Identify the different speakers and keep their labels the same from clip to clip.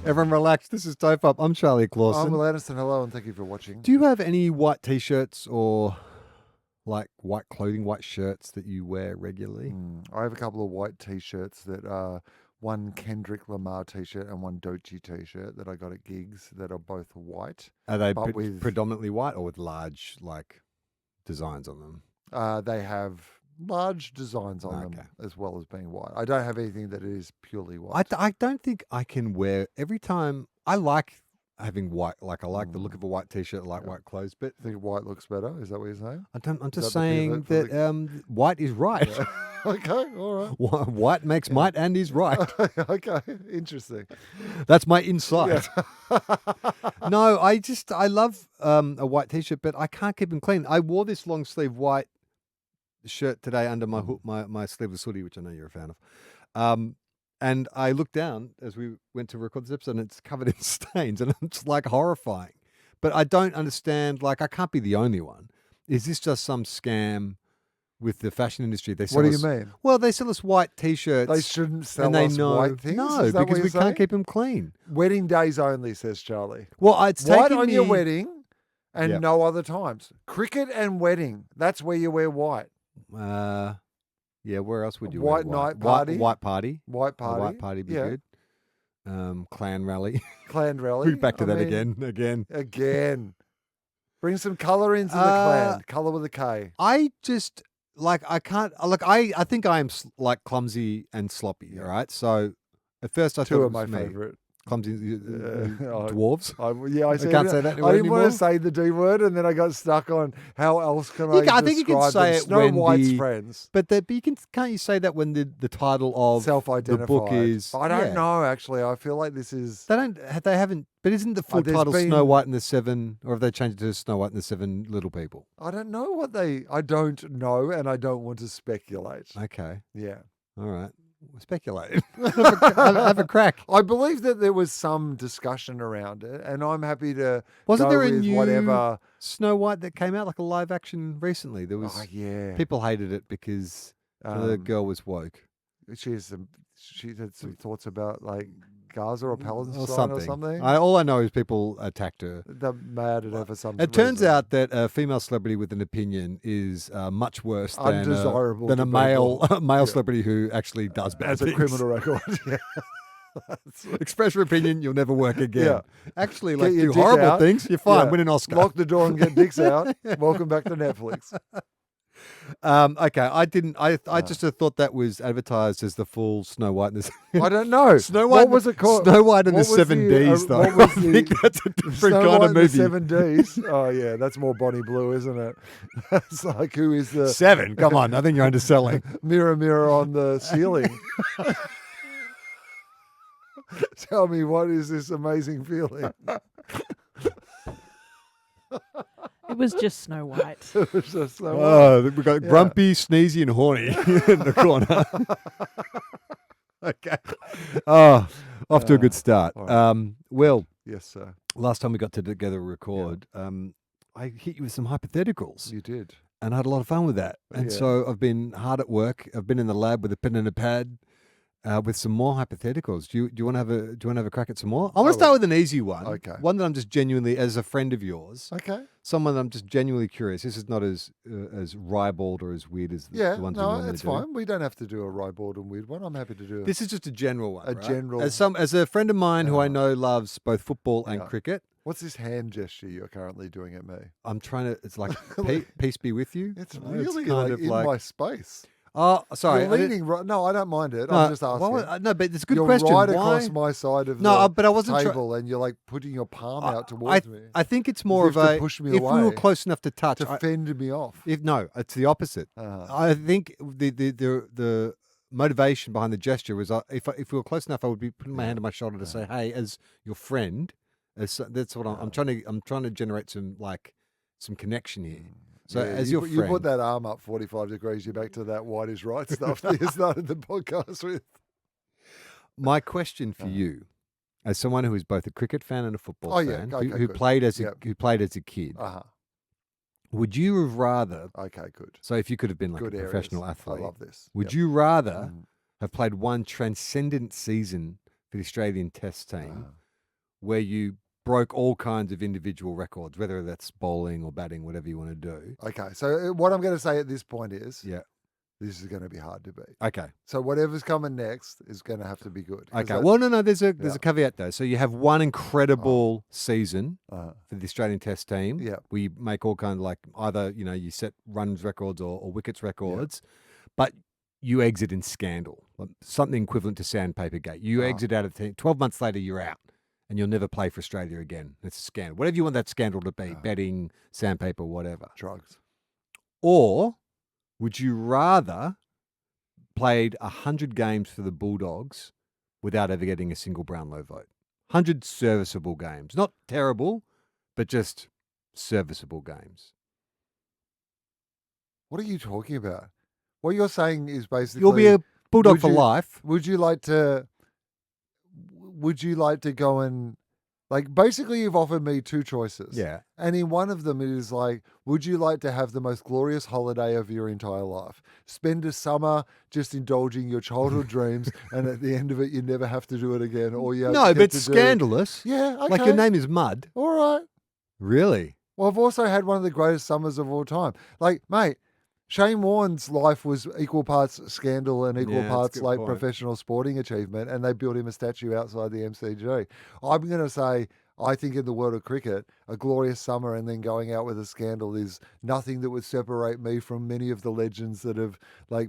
Speaker 1: Everyone relax. This is TOFOP. I'm Charlie Clausen.
Speaker 2: I'm Wil and hello, and thank you for watching.
Speaker 1: Do you have any white t-shirts or like white clothing, white shirts that you wear regularly?
Speaker 2: I have a couple of white t-shirts that are one Kendrick Lamar t-shirt and one Doechii t-shirt that I got at gigs that are both white.
Speaker 1: Are they
Speaker 2: but with,
Speaker 1: predominantly white or with large like designs on them?
Speaker 2: they have large designs on them as well as being white. I don't have anything that is purely white.
Speaker 1: I don't think I can wear every time. I like having white, like I like the look of a white t-shirt, I like white clothes, but
Speaker 2: I think white looks better. Is that what you're saying?
Speaker 1: I'm just saying that white is right.
Speaker 2: Yeah. Okay, all right.
Speaker 1: White makes might and is right.
Speaker 2: Okay, interesting.
Speaker 1: That's my insight. Yeah. No, I love a white t-shirt, but I can't keep them clean. I wore this long sleeve white shirt today under my sleeveless hoodie, which I know you're a fan of. And I looked down as we went to record this episode, and it's covered in stains, and it's like horrifying. But I don't understand. Like, I can't be the only one. Is this just some scam with the fashion industry? They sell
Speaker 2: what do you mean?
Speaker 1: Well, they sell us white t-shirts.
Speaker 2: They shouldn't sell us white things?
Speaker 1: No, because we can't keep them clean.
Speaker 2: Wedding days only, says Charlie.
Speaker 1: Well, it's
Speaker 2: white
Speaker 1: taken
Speaker 2: on
Speaker 1: me...
Speaker 2: your wedding and no other times. Cricket and wedding, that's where you wear white.
Speaker 1: Yeah, where else would you
Speaker 2: white
Speaker 1: wear
Speaker 2: night party?
Speaker 1: White party.
Speaker 2: White party.
Speaker 1: A white party would be good. Clan rally.
Speaker 2: Clan rally.
Speaker 1: Back to that again.
Speaker 2: Again. Bring some colour into the clan. Colour with a K.
Speaker 1: I just, like, I can't, like, I think I am, like, clumsy and sloppy, all right? So, at first I thought
Speaker 2: Two
Speaker 1: it
Speaker 2: of
Speaker 1: was
Speaker 2: my
Speaker 1: me.
Speaker 2: favourite.
Speaker 1: Clumsy dwarves.
Speaker 2: I
Speaker 1: can't say that anymore.
Speaker 2: I didn't want to say the D word, and then I got stuck on how else can
Speaker 1: I think you can say it
Speaker 2: Snow
Speaker 1: when
Speaker 2: White's friends.
Speaker 1: But can't you say that when the title of
Speaker 2: self-identified
Speaker 1: the book is?
Speaker 2: I don't know. Actually, I feel like this is.
Speaker 1: They haven't. But isn't the full title Snow White and the Seven, or have they changed it to Snow White and the Seven Little People?
Speaker 2: I don't know what they. I don't know, and I don't want to speculate.
Speaker 1: Okay.
Speaker 2: Yeah.
Speaker 1: All right. Speculate. have a crack.
Speaker 2: I believe that there was some discussion around it, and I'm happy to.
Speaker 1: Wasn't
Speaker 2: go
Speaker 1: there a
Speaker 2: with
Speaker 1: new
Speaker 2: whatever
Speaker 1: Snow White that came out, like a live action recently? There was.
Speaker 2: Oh yeah.
Speaker 1: People hated it because the girl was woke.
Speaker 2: She had some thoughts about like Gaza or Palestine or something.
Speaker 1: All I know is people attacked her.
Speaker 2: They're mad at her for some
Speaker 1: It turns out that a female celebrity with an opinion is much worse than a male celebrity who actually does bad things.
Speaker 2: As a criminal record. Yeah.
Speaker 1: Express your opinion, you'll never work again.
Speaker 2: Yeah.
Speaker 1: Actually, like do horrible things, you're fine.
Speaker 2: Yeah.
Speaker 1: Win an Oscar.
Speaker 2: Lock the door and get dicks out. Welcome back to Netflix.
Speaker 1: Okay, I didn't. I just thought that was advertised as the full Snow White and the.
Speaker 2: I don't know.
Speaker 1: Snow White. What was it called? Snow White and the 7Ds, though. I think that's a different
Speaker 2: Snow
Speaker 1: kind
Speaker 2: White
Speaker 1: of movie.
Speaker 2: And the 7Ds. Oh yeah, that's more Bonnie Blue, isn't it? It's like who is the
Speaker 1: 7? Come on, I think you're underselling.
Speaker 2: Mirror, mirror on the ceiling. Tell me, what is this amazing feeling?
Speaker 3: It was just Snow White.
Speaker 2: It was just Snow White.
Speaker 1: We've got Grumpy, Sneezy, and Horny in the corner. Okay. Oh, off to a good start. Right. Will.
Speaker 2: Yes, sir.
Speaker 1: Last time we got together to record, I hit you with some hypotheticals.
Speaker 2: You did.
Speaker 1: And I had a lot of fun with that. And so I've been hard at work. I've been in the lab with a pen and a pad. With some more hypotheticals. Do you want to have a crack at some more? I want to start with an easy one.
Speaker 2: Okay.
Speaker 1: One that I'm just genuinely, as a friend of yours.
Speaker 2: Okay.
Speaker 1: Someone that I'm just genuinely curious. This is not as ribald or as weird as the ones we normally do.
Speaker 2: No, it's fine. We don't have to do a ribald and weird one. I'm happy to do it.
Speaker 1: This is just a general one. Right?
Speaker 2: General.
Speaker 1: As a friend of mine who I know loves both football and cricket.
Speaker 2: What's this hand gesture you're currently doing at me?
Speaker 1: I'm trying to. It's like peace be with you.
Speaker 2: It's really kind of my space.
Speaker 1: Oh, sorry.
Speaker 2: You're leaning right. No, I don't mind it. I'm just asking.
Speaker 1: No, but it's a good
Speaker 2: you're
Speaker 1: question.
Speaker 2: Right across my side of
Speaker 1: but I wasn't
Speaker 2: table, and you're like putting your palm out towards me.
Speaker 1: I think it's more of a
Speaker 2: push me
Speaker 1: if
Speaker 2: away,
Speaker 1: we were close enough to touch,
Speaker 2: to fend me off.
Speaker 1: No, it's the opposite. I think the motivation behind the gesture was if we were close enough, I would be putting my hand on my shoulder to say, "Hey, as your friend," that's what I'm trying to generate some connection here. So as your friend,
Speaker 2: you put that arm up 45 degrees, you're back to that white is right stuff that you started the podcast with.
Speaker 1: My question for you, as someone who is both a cricket fan and a football fan, who played as a kid, would you have rather?
Speaker 2: Okay, good.
Speaker 1: So if you could have been like
Speaker 2: good
Speaker 1: a professional
Speaker 2: areas.
Speaker 1: athlete,
Speaker 2: I love this.
Speaker 1: Would you rather have played one transcendent season for the Australian Test team, where you broke all kinds of individual records, whether that's bowling or batting, whatever you want to do.
Speaker 2: Okay, so what I'm going to say at this point is,
Speaker 1: Yeah.
Speaker 2: this is going to be hard to beat.
Speaker 1: Okay.
Speaker 2: So whatever's coming next is going to have to be good. 'cause
Speaker 1: Okay.
Speaker 2: that-
Speaker 1: Well, no. There's a
Speaker 2: Yeah.
Speaker 1: caveat though. So you have one incredible season
Speaker 2: uh,
Speaker 1: for the Australian Test team.
Speaker 2: Yeah.
Speaker 1: where you make all kind of like either you set runs records or wickets records, but you exit in scandal, like something equivalent to Sandpaper Gate. You exit out of the team. 12 months later, you're out, and you'll never play for Australia again. It's a scandal. Whatever you want that scandal to be, betting, sandpaper, whatever.
Speaker 2: drugs.
Speaker 1: Or would you rather played 100 games for the Bulldogs without ever getting a single Brownlow vote? 100 serviceable games. Not terrible, but just serviceable games.
Speaker 2: What are you talking about? What you're saying is basically
Speaker 1: You'll be a Bulldog
Speaker 2: would
Speaker 1: for
Speaker 2: you-
Speaker 1: life.
Speaker 2: Would you like to go and basically you've offered me two choices.
Speaker 1: Yeah.
Speaker 2: And in one of them it is like, would you like to have the most glorious holiday of your entire life? Spend a summer just indulging your childhood dreams and at the end of it you never have to do it again. Or you
Speaker 1: No,
Speaker 2: get
Speaker 1: but
Speaker 2: to
Speaker 1: it's
Speaker 2: do-
Speaker 1: scandalous.
Speaker 2: Yeah, okay.
Speaker 1: Like your name is Mud.
Speaker 2: All right.
Speaker 1: Really?
Speaker 2: Well, I've also had one of the greatest summers of all time. Like, mate, Shane Warne's life was equal parts scandal and equal
Speaker 1: Yeah, that's a
Speaker 2: parts
Speaker 1: good
Speaker 2: like
Speaker 1: point.
Speaker 2: professional sporting achievement, and they built him a statue outside the MCG. I'm going to say, I think in the world of cricket, a glorious summer and then going out with a scandal is nothing that would separate me from many of the legends that have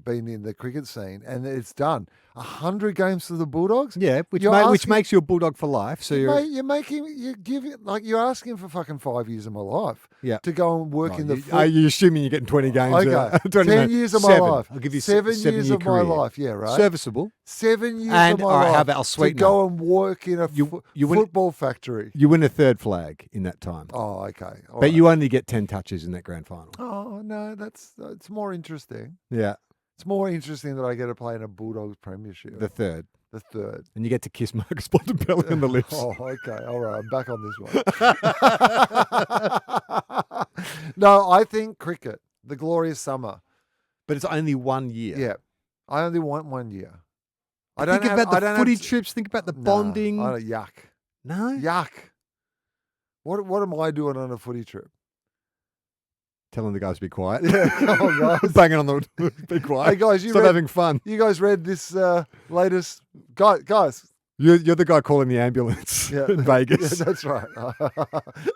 Speaker 2: been in the cricket scene. And it's done. 100 games for the Bulldogs?
Speaker 1: Yeah, which
Speaker 2: You're
Speaker 1: which
Speaker 2: asking-
Speaker 1: makes you a Bulldog for life. So you're
Speaker 2: you're asking for fucking 5 years of my life
Speaker 1: Yeah.
Speaker 2: to go and work
Speaker 1: Oh,
Speaker 2: in the
Speaker 1: are you assuming you're getting 20 games?
Speaker 2: Okay,
Speaker 1: 20
Speaker 2: 10 years of my
Speaker 1: Seven.
Speaker 2: life.
Speaker 1: I'll give you
Speaker 2: 7
Speaker 1: 7
Speaker 2: years
Speaker 1: year
Speaker 2: of my
Speaker 1: career.
Speaker 2: life. Yeah, right.
Speaker 1: Serviceable.
Speaker 2: 7 years
Speaker 1: And,
Speaker 2: of my
Speaker 1: all right,
Speaker 2: life
Speaker 1: how about I'll
Speaker 2: to
Speaker 1: sweeten
Speaker 2: go and work in a
Speaker 1: You win-
Speaker 2: football factory.
Speaker 1: You win a third flag in that time.
Speaker 2: Oh, okay. All
Speaker 1: but
Speaker 2: right.
Speaker 1: you only get 10 touches in that grand final.
Speaker 2: Oh no, it's more interesting.
Speaker 1: Yeah,
Speaker 2: It's more interesting that I get to play in a Bulldogs premiership.
Speaker 1: the third.
Speaker 2: The third.
Speaker 1: And you get to kiss Marcus Bontempelli on the lips.
Speaker 2: Oh, okay. All right. I'm back on this one. No, I think cricket, the glorious summer.
Speaker 1: But it's only 1 year.
Speaker 2: Yeah. I only want 1 year. I
Speaker 1: Think
Speaker 2: don't
Speaker 1: about
Speaker 2: I don't
Speaker 1: the footy
Speaker 2: have to-
Speaker 1: trips. Think about the
Speaker 2: Nah,
Speaker 1: bonding.
Speaker 2: I don't, yuck.
Speaker 1: No?
Speaker 2: Yuck. What am I doing on a footy trip?
Speaker 1: Telling the guys to be quiet.
Speaker 2: Yeah, come on, guys.
Speaker 1: Banging on the be quiet.
Speaker 2: Hey guys,
Speaker 1: Stop having fun.
Speaker 2: you guys read this latest guys.
Speaker 1: You're the guy calling the ambulance
Speaker 2: Yeah.
Speaker 1: in Vegas.
Speaker 2: Yeah, that's right.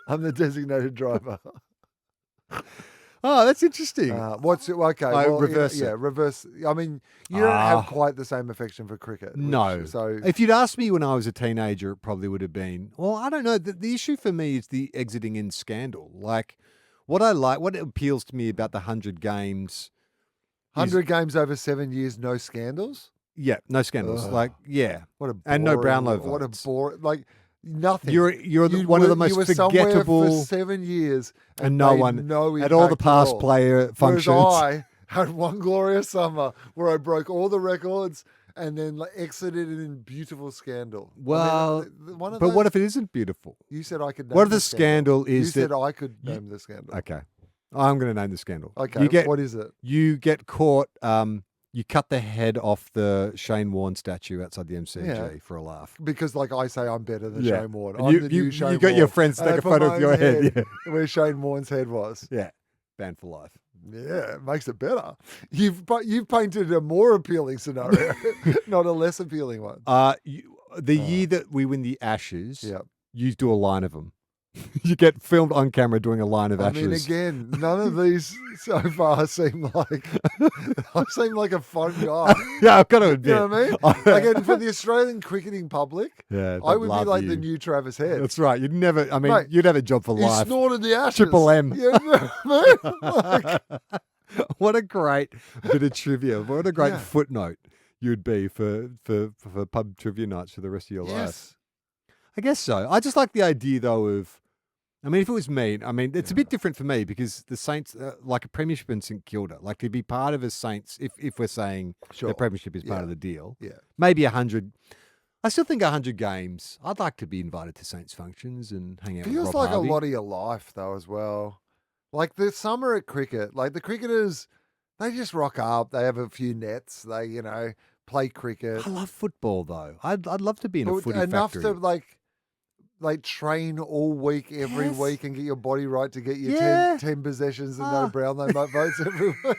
Speaker 2: I'm the designated driver.
Speaker 1: Oh, that's interesting.
Speaker 2: What's it? Okay,
Speaker 1: Reverse it.
Speaker 2: Yeah, reverse. I mean, you don't have
Speaker 1: Ah.
Speaker 2: quite the same affection for cricket.
Speaker 1: No.
Speaker 2: So
Speaker 1: If you'd asked me when I was a teenager, it probably would have been, well, I don't know. The issue for me is the exiting in scandal. Like, what appeals to me about the 100 games.
Speaker 2: 100 games over 7 years, no scandals.
Speaker 1: Yeah, no scandals.
Speaker 2: Ugh.
Speaker 1: like, yeah.
Speaker 2: What a
Speaker 1: And no
Speaker 2: boring-
Speaker 1: Brownlow
Speaker 2: What a
Speaker 1: votes.
Speaker 2: bore. Like nothing.
Speaker 1: You're
Speaker 2: You
Speaker 1: one of the
Speaker 2: were- you
Speaker 1: most
Speaker 2: were somewhere
Speaker 1: forgettable,
Speaker 2: for 7 years,
Speaker 1: and no
Speaker 2: made
Speaker 1: one
Speaker 2: no
Speaker 1: at all the
Speaker 2: impact
Speaker 1: past
Speaker 2: all.
Speaker 1: player
Speaker 2: Whereas
Speaker 1: functions.
Speaker 2: I had one glorious summer where I broke all the records and then exited in beautiful scandal.
Speaker 1: Well,
Speaker 2: one of
Speaker 1: but what
Speaker 2: those-
Speaker 1: if it isn't beautiful?
Speaker 2: you said I could? Name
Speaker 1: What if the
Speaker 2: scandal
Speaker 1: scandal is
Speaker 2: you
Speaker 1: that?
Speaker 2: said I could
Speaker 1: you-
Speaker 2: name the scandal.
Speaker 1: Okay, I'm going to name the scandal.
Speaker 2: Okay, what is it?
Speaker 1: You get caught. You cut the head off the Shane Warne statue outside the MCG
Speaker 2: Yeah.
Speaker 1: for a laugh.
Speaker 2: Because I say I'm better than
Speaker 1: Yeah.
Speaker 2: Shane Warne.
Speaker 1: And
Speaker 2: I'm
Speaker 1: you-
Speaker 2: the
Speaker 1: you-
Speaker 2: new Shane
Speaker 1: you got your
Speaker 2: Warne.
Speaker 1: friends to
Speaker 2: And
Speaker 1: take
Speaker 2: I
Speaker 1: a
Speaker 2: put
Speaker 1: photo
Speaker 2: my
Speaker 1: of your
Speaker 2: own
Speaker 1: head,
Speaker 2: where Shane Warne's head was.
Speaker 1: Yeah, banned for life.
Speaker 2: Yeah, it makes it better. You've painted a more appealing scenario, not a less appealing one.
Speaker 1: The year that we win the Ashes,
Speaker 2: Yeah.
Speaker 1: you do a line of them. You get filmed on camera doing a line of
Speaker 2: I
Speaker 1: Ashes.
Speaker 2: mean, again, none of these so far seem like I seem like a fun guy.
Speaker 1: Yeah, I've got to
Speaker 2: You
Speaker 1: admit.
Speaker 2: know what I mean? Again, for the Australian cricketing public,
Speaker 1: Yeah,
Speaker 2: I
Speaker 1: they'd
Speaker 2: would be
Speaker 1: love
Speaker 2: like
Speaker 1: you.
Speaker 2: the new Travis Head.
Speaker 1: That's right. You'd never. I mean,
Speaker 2: Mate,
Speaker 1: you'd have a job for
Speaker 2: He
Speaker 1: life.
Speaker 2: snorted the ashes.
Speaker 1: Triple M.
Speaker 2: You know what I mean? Like,
Speaker 1: What a great bit of trivia. What a great
Speaker 2: Yeah.
Speaker 1: footnote you'd be for pub trivia nights for the rest of your life.
Speaker 2: yes.
Speaker 1: I guess so. I just like the idea, though, of. I mean, if it was me, I mean, it's a bit different for me because the Saints, like a premiership in St Kilda, like to be part of a Saints, if we're saying
Speaker 2: Sure.
Speaker 1: the premiership is part
Speaker 2: Yeah.
Speaker 1: of the deal,
Speaker 2: Yeah.
Speaker 1: maybe 100. I still think 100 games. I'd like to be invited to Saints functions and hang out
Speaker 2: Feels
Speaker 1: with Rob
Speaker 2: like
Speaker 1: Harvey.
Speaker 2: a lot of your life though as well. Like the summer at cricket, like the cricketers, they just rock up. They have a few nets. They play cricket.
Speaker 1: I love football, though. I'd love to be in a
Speaker 2: But
Speaker 1: footy
Speaker 2: enough
Speaker 1: factory.
Speaker 2: to like train all week, every
Speaker 1: Yes.
Speaker 2: week, and get your body right to get your
Speaker 1: Yeah.
Speaker 2: 10 possessions and
Speaker 1: Ah.
Speaker 2: no Brownlow votes every week?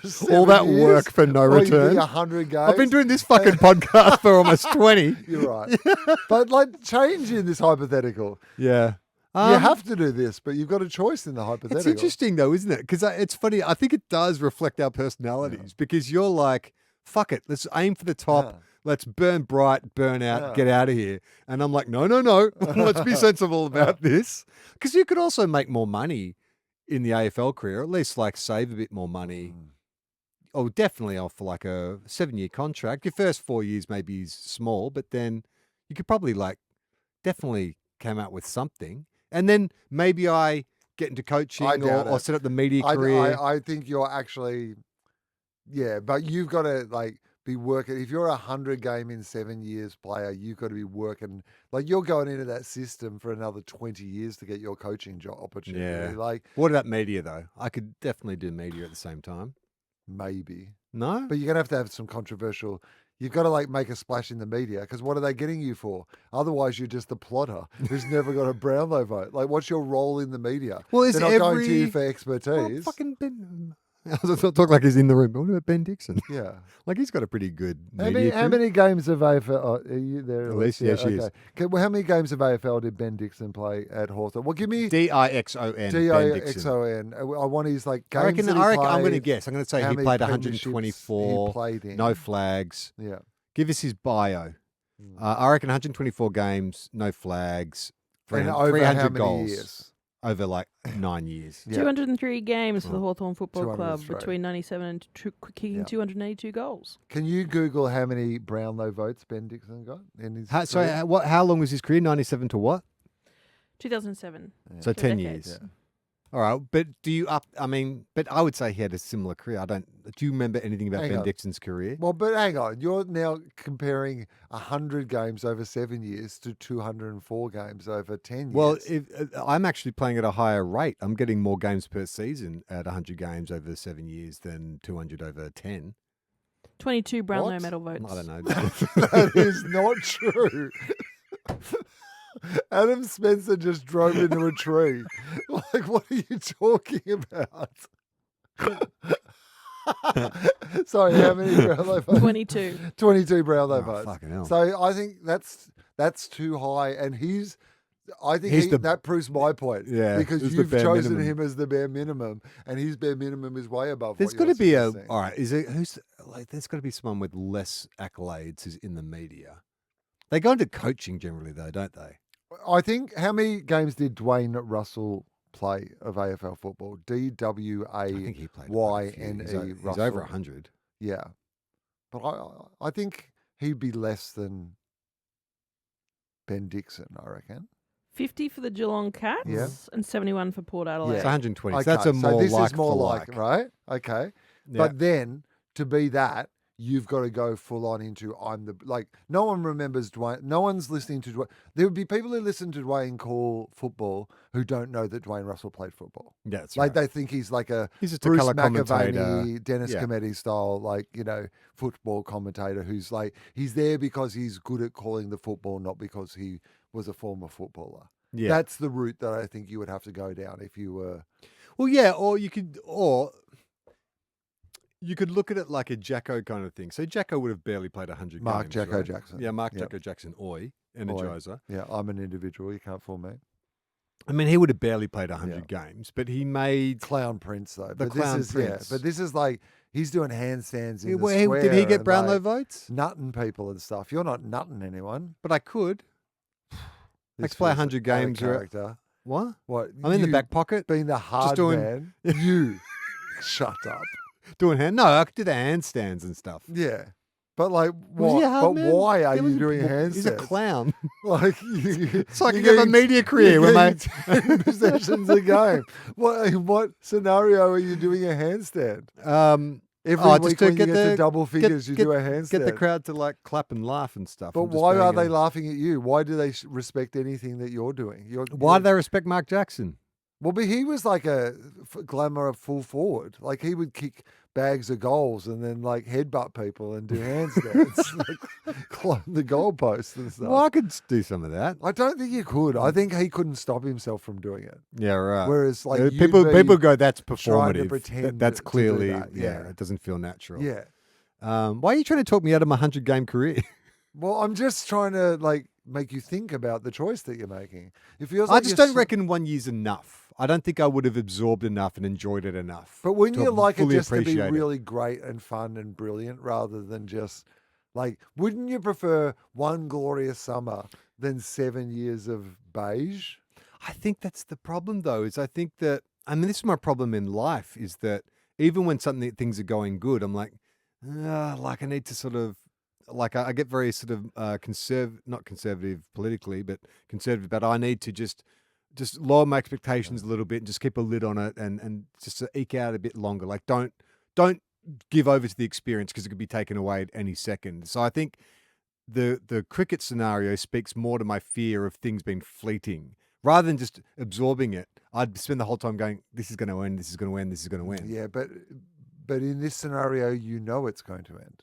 Speaker 2: For
Speaker 1: All
Speaker 2: 7
Speaker 1: that
Speaker 2: years?
Speaker 1: work for no
Speaker 2: Or you do
Speaker 1: return.
Speaker 2: 100 games.
Speaker 1: I've been doing this fucking podcast for almost 20.
Speaker 2: You're right. But like change in this hypothetical.
Speaker 1: Yeah.
Speaker 2: You have to do this, but you've got a choice in the hypothetical.
Speaker 1: It's interesting though, isn't it? Because it's funny. I think it does reflect our personalities because you're like, fuck it. Let's aim for the top.
Speaker 2: Yeah.
Speaker 1: Let's burn bright, burn out,
Speaker 2: Yeah.
Speaker 1: get out of here. And I'm like, no. Let's be sensible about this. Because you could also make more money in the AFL career, at least like save a bit more money. Oh, definitely off for like a 7-year contract. Your first 4 years maybe is small, but then you could probably like definitely come out with something. And then maybe I get into coaching
Speaker 2: I doubt
Speaker 1: or
Speaker 2: it.
Speaker 1: set up the media career.
Speaker 2: I think you're actually, yeah, but you've got to like be working. If you're a 100 game in 7 years player, you've got to be working. Like you're going into that system for another 20 years to get your coaching job opportunity.
Speaker 1: Yeah.
Speaker 2: Like
Speaker 1: What about media though? I could definitely do media at the same time.
Speaker 2: maybe,
Speaker 1: No?
Speaker 2: but you're going to have some controversial. You've got to like make a splash in the media because what are they getting you for? Otherwise, you're just a plotter who's never got a Brownlow vote. Like, what's your role in the media?
Speaker 1: Well, is
Speaker 2: They're not going to you
Speaker 1: every-
Speaker 2: for
Speaker 1: Oh,
Speaker 2: expertise.
Speaker 1: fucking Ben. I was not talk like he's in the room. But what about Ben Dixon?
Speaker 2: Yeah.
Speaker 1: Like he's got a pretty good
Speaker 2: How
Speaker 1: media
Speaker 2: many
Speaker 1: career.
Speaker 2: games of AFL? Oh, are you there?
Speaker 1: Elise? Yeah, she is.
Speaker 2: Okay, well, how many games of AFL did Ben Dixon play at Hawthorn? Well, give me
Speaker 1: Dixon. Ben Dixon.
Speaker 2: DIXON. I want his like games.
Speaker 1: I reckon.
Speaker 2: that he
Speaker 1: I'm going to
Speaker 2: played,
Speaker 1: guess. I'm going to say
Speaker 2: how
Speaker 1: he
Speaker 2: many
Speaker 1: played
Speaker 2: premierships
Speaker 1: 124.
Speaker 2: He played in.
Speaker 1: No flags.
Speaker 2: Yeah.
Speaker 1: Give us his bio. I reckon 124 games, no flags,
Speaker 2: And
Speaker 1: 300,
Speaker 2: over
Speaker 1: 300
Speaker 2: how many
Speaker 1: goals
Speaker 2: years?
Speaker 1: over like 9 years.
Speaker 2: Yeah.
Speaker 3: 203 games for the
Speaker 1: Oh.
Speaker 3: Hawthorn Football Club
Speaker 2: 203.
Speaker 3: between 97 and kicking
Speaker 2: Yeah.
Speaker 3: 282 goals.
Speaker 2: Can you Google how many Brownlow votes Ben Dixon got in his?
Speaker 1: Sorry,
Speaker 2: career?
Speaker 1: how long was his career? 97 to what?
Speaker 3: 2007.
Speaker 1: So
Speaker 3: Two
Speaker 1: 10
Speaker 3: decades.
Speaker 1: years. All right, but but I would say he had a similar career. Do you remember anything about
Speaker 2: Hang
Speaker 1: Ben
Speaker 2: on.
Speaker 1: Dixon's career?
Speaker 2: Well, but hang on. You're now comparing 100 games over 7 years to 204 games over 10 years.
Speaker 1: Well, I'm actually playing at a higher rate. I'm getting more games per season at 100 games over 7 years than 200 over 10.
Speaker 3: 22 Brownlow
Speaker 2: What?
Speaker 3: medal votes.
Speaker 1: I don't know.
Speaker 2: that is not true. Adam Spencer just drove into a tree. Like, what are you talking about? Sorry, how many Brownlow votes?
Speaker 3: 22.
Speaker 2: 22 Brownlow
Speaker 1: Oh,
Speaker 2: votes.
Speaker 1: fucking hell.
Speaker 2: So I think that's too high, and I think
Speaker 1: He's the-
Speaker 2: that proves my point.
Speaker 1: Yeah,
Speaker 2: because
Speaker 1: he's the
Speaker 2: you've
Speaker 1: bare
Speaker 2: chosen
Speaker 1: minimum.
Speaker 2: him as the bare minimum, and his bare minimum is way above.
Speaker 1: There's
Speaker 2: got
Speaker 1: got to be a.
Speaker 2: suggesting.
Speaker 1: All right, is it who's like? There's got to be someone with less accolades who's in the media. They go into coaching generally, though, don't they?
Speaker 2: I think how many games did Dwayne Russell play of AFL football?
Speaker 1: I think he played quite a few.
Speaker 2: DWAYNE
Speaker 1: He's over
Speaker 2: Russell.
Speaker 1: 100.
Speaker 2: Yeah, but I think he'd be less than Ben Dixon. I reckon.
Speaker 3: 50 for the Geelong Cats
Speaker 2: Yeah.
Speaker 3: and 71 for Port Adelaide.
Speaker 1: It's 120.
Speaker 2: Okay,
Speaker 1: So that's a more
Speaker 2: so this
Speaker 1: like
Speaker 2: is more
Speaker 1: for
Speaker 2: like, right? Okay,
Speaker 1: Yeah.
Speaker 2: but then to be that, you've got to go full on into no one remembers Dwayne. No one's listening to Dwayne. There would be people who listen to Dwayne call football who don't know that Dwayne Russell played football.
Speaker 1: Yeah, that's
Speaker 2: Like
Speaker 1: right.
Speaker 2: they think he's like a
Speaker 1: He's just a
Speaker 2: Bruce
Speaker 1: colour commentator.
Speaker 2: McAvaney, Dennis
Speaker 1: Yeah.
Speaker 2: Cometti style, football commentator who's like, he's there because he's good at calling the football, not because he was a former footballer.
Speaker 1: Yeah.
Speaker 2: That's the route that I think you would have to go down if you were.
Speaker 1: Well, yeah, or you could look at it like a Jacko kind of thing. So Jacko would have barely played 100
Speaker 2: Mark
Speaker 1: games.
Speaker 2: Jacko
Speaker 1: right?
Speaker 2: Jackson.
Speaker 1: Yeah, Mark
Speaker 2: Yep.
Speaker 1: Jacko Jackson, Energizer.
Speaker 2: Yeah, I'm an individual. You can't fool me.
Speaker 1: I mean, he would have barely played 100 games, but he made.
Speaker 2: Clown Prince though.
Speaker 1: The
Speaker 2: but
Speaker 1: Clown
Speaker 2: this is
Speaker 1: Prince.
Speaker 2: but this is like he's doing handstands in the
Speaker 1: Well,
Speaker 2: square.
Speaker 1: did he get
Speaker 2: and,
Speaker 1: Brownlow
Speaker 2: like,
Speaker 1: votes?
Speaker 2: nutting people and stuff. You're not nutting anyone.
Speaker 1: But I could.
Speaker 2: This
Speaker 1: play
Speaker 2: feels
Speaker 1: 100
Speaker 2: out of
Speaker 1: games or-
Speaker 2: character.
Speaker 1: What?
Speaker 2: What?
Speaker 1: I'm in the
Speaker 2: You
Speaker 1: back pocket
Speaker 2: being the hard
Speaker 1: doing-
Speaker 2: man. You shut up.
Speaker 1: doing hand. No, I could do the handstands and stuff.
Speaker 2: Yeah. But like,
Speaker 1: Was he
Speaker 2: what?
Speaker 1: a hard
Speaker 2: But
Speaker 1: man?
Speaker 2: why are
Speaker 1: He
Speaker 2: you
Speaker 1: wasn't-
Speaker 2: doing handstands?
Speaker 1: He's a clown.
Speaker 2: Like, you,
Speaker 1: So I
Speaker 2: you're
Speaker 1: can have a
Speaker 2: getting-
Speaker 1: media career
Speaker 2: you're
Speaker 1: when my.
Speaker 2: getting 10 possessions a game. What scenario are you doing a handstand? Every
Speaker 1: just
Speaker 2: week
Speaker 1: to
Speaker 2: when you
Speaker 1: get
Speaker 2: get
Speaker 1: the-
Speaker 2: to double figures, you do a handstand.
Speaker 1: Get the crowd to like clap and laugh and stuff.
Speaker 2: But
Speaker 1: and just
Speaker 2: why are
Speaker 1: being
Speaker 2: they laughing at you? Why do they respect anything that you're doing?
Speaker 1: Why do they respect Mark Jackson?
Speaker 2: Well, but he was like a glamour full forward. Like he would kick bags of goals and then like headbutt people and do handstands, like climb the goalposts and stuff.
Speaker 1: Well, I could do some of that.
Speaker 2: I don't think you could. I think he couldn't stop himself from doing it.
Speaker 1: Yeah, right.
Speaker 2: Whereas like you'd
Speaker 1: people
Speaker 2: be
Speaker 1: go, that's
Speaker 2: trying to
Speaker 1: performative.
Speaker 2: pretend
Speaker 1: That's
Speaker 2: to do
Speaker 1: clearly,
Speaker 2: that, yeah.
Speaker 1: it doesn't feel natural.
Speaker 2: Yeah.
Speaker 1: Why are you trying to talk me out of my 100-game career?
Speaker 2: Well, I'm just trying to like make you think about the choice that you're making. It feels
Speaker 1: I
Speaker 2: like
Speaker 1: just
Speaker 2: you're
Speaker 1: don't reckon 1 year's enough. I don't think I would have absorbed enough and enjoyed it enough.
Speaker 2: But wouldn't
Speaker 1: to
Speaker 2: you like it
Speaker 1: fully
Speaker 2: just to be
Speaker 1: appreciate it.
Speaker 2: really great and fun and brilliant rather than just like, wouldn't you prefer one glorious summer than 7 years of beige?
Speaker 1: I think that's the problem, though, is I think that, I mean, this is my problem in life, is that even when things are going good, I'm like I need to sort of, like I get very sort of not conservative politically, but conservative, but I need to just lower my expectations a little bit and just keep a lid on it and just to eke out a bit longer. Like don't give over to the experience because it could be taken away at any second. So I think the cricket scenario speaks more to my fear of things being fleeting rather than just absorbing it. I'd spend the whole time going, this is going to end, this is going to end, this is going to end.
Speaker 2: Yeah, but in this scenario, you know it's going to end.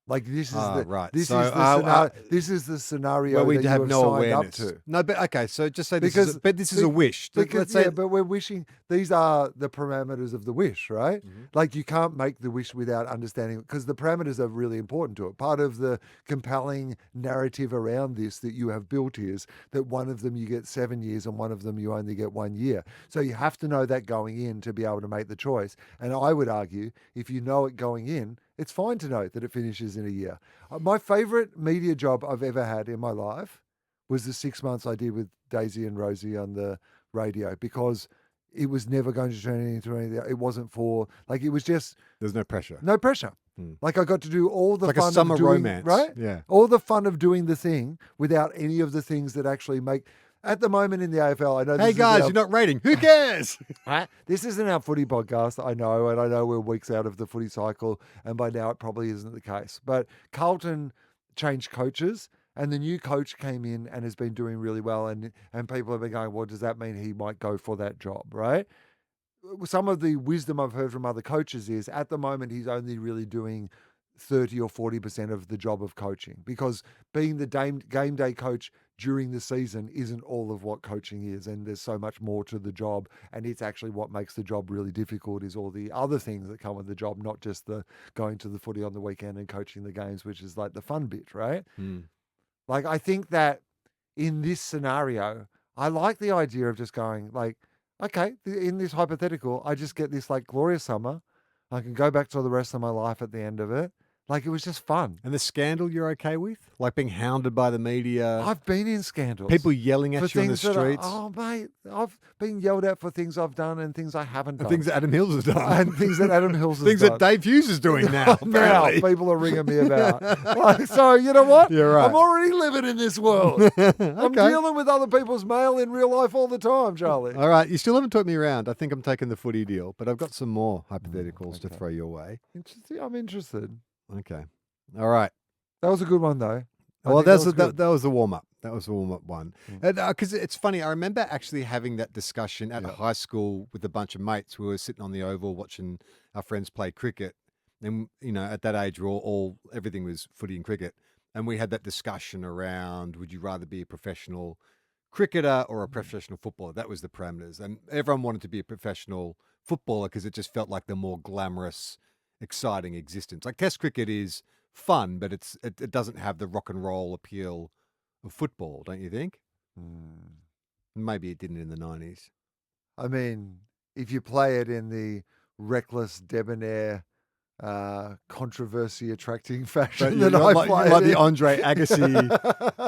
Speaker 2: Like this is
Speaker 1: right.
Speaker 2: This
Speaker 1: So,
Speaker 2: is the scenario. This is the scenario
Speaker 1: Where we
Speaker 2: that you
Speaker 1: have no
Speaker 2: signed
Speaker 1: awareness.
Speaker 2: up to.
Speaker 1: No, but okay. So just say
Speaker 2: Because-
Speaker 1: this is a wish.
Speaker 2: Because,
Speaker 1: Let's say,
Speaker 2: but we're wishing. These are the parameters of the wish, right?
Speaker 1: Mhm.
Speaker 2: Like you can't make the wish without understanding, because the parameters are really important to it. Part of the compelling narrative around this that you have built is that one of them you get 7 years and one of them you only get 1 year. So you have to know that going in to be able to make the choice. And I would argue, if you know it going in, it's fine to know that it finishes in a year. My favorite media job I've ever had in my life was the 6 months I did with Daisy and Rosie on the radio, because it was never going to turn into anything. It wasn't for, like, it was just
Speaker 1: there's no pressure.
Speaker 2: no pressure.
Speaker 1: Hmm.
Speaker 2: Like I got to do all the
Speaker 1: It's like
Speaker 2: fun
Speaker 1: a summer
Speaker 2: of doing,
Speaker 1: romance,
Speaker 2: right?
Speaker 1: Yeah.
Speaker 2: All the fun of doing the thing without any of the things that actually make. At the moment in the AFL, I know.
Speaker 1: Hey
Speaker 2: this
Speaker 1: guys,
Speaker 2: is
Speaker 1: you're not rating. Who cares?
Speaker 2: This isn't our footy podcast, I know, and I know we're weeks out of the footy cycle, and by now it probably isn't the case. But Carlton changed coaches, and the new coach came in and has been doing really well, and people have been going, well, does that mean he might go for that job, right? Some of the wisdom I've heard from other coaches is at the moment he's only really doing 30 or 40% of the job of coaching, because being the game day coach during the season isn't all of what coaching is, and there's so much more to the job, and it's actually what makes the job really difficult is all the other things that come with the job, not just the going to the footy on the weekend and coaching the games, which is like the fun bit, right? Like I think that in this scenario, I like the idea of just going like, okay, in this hypothetical, I just get this like glorious summer. I can go back to the rest of my life at the end of it. Like it was just fun.
Speaker 1: And the scandal you're okay with? Like being hounded by the media?
Speaker 2: I've been in scandals.
Speaker 1: People yelling
Speaker 2: for
Speaker 1: at you on the
Speaker 2: things that
Speaker 1: streets?
Speaker 2: oh, mate, I've been yelled at for things I've done and things I haven't done.
Speaker 1: And things that Adam Hills has done.
Speaker 2: And things that Adam Hills has
Speaker 1: Things
Speaker 2: done.
Speaker 1: that Dave Hughes is doing now.
Speaker 2: Now
Speaker 1: apparently.
Speaker 2: people are ringing me about. Like, so you know what?
Speaker 1: You're right.
Speaker 2: I'm already living in this world. I'm
Speaker 1: Okay.
Speaker 2: dealing with other people's mail in real life all the time, Charlie.
Speaker 1: All right. You still haven't talked me around. I think I'm taking the footy deal, but I've got some more hypotheticals to
Speaker 2: okay.
Speaker 1: throw your way.
Speaker 2: Interesting. I'm interested.
Speaker 1: Okay. All right.
Speaker 2: That was a good one, though.
Speaker 1: Well,
Speaker 2: that
Speaker 1: that was the warm up. That was the warm up one.
Speaker 2: Mm.
Speaker 1: Because it's funny. I remember actually having that discussion at high school with a bunch of mates who were sitting on the oval watching our friends play cricket. And at that age, we're all everything was footy and cricket. And we had that discussion around: would you rather be a professional cricketer or a professional footballer? That was the parameters, and everyone wanted to be a professional footballer because it just felt like the more glamorous, exciting existence. Like Test cricket is fun, but it doesn't have the rock and roll appeal of football, don't you think? Maybe it didn't in the 90s.
Speaker 2: I mean, if you play it in the reckless, debonair, controversy attracting fashion that I play
Speaker 1: like
Speaker 2: it
Speaker 1: the
Speaker 2: in.
Speaker 1: Andre Agassi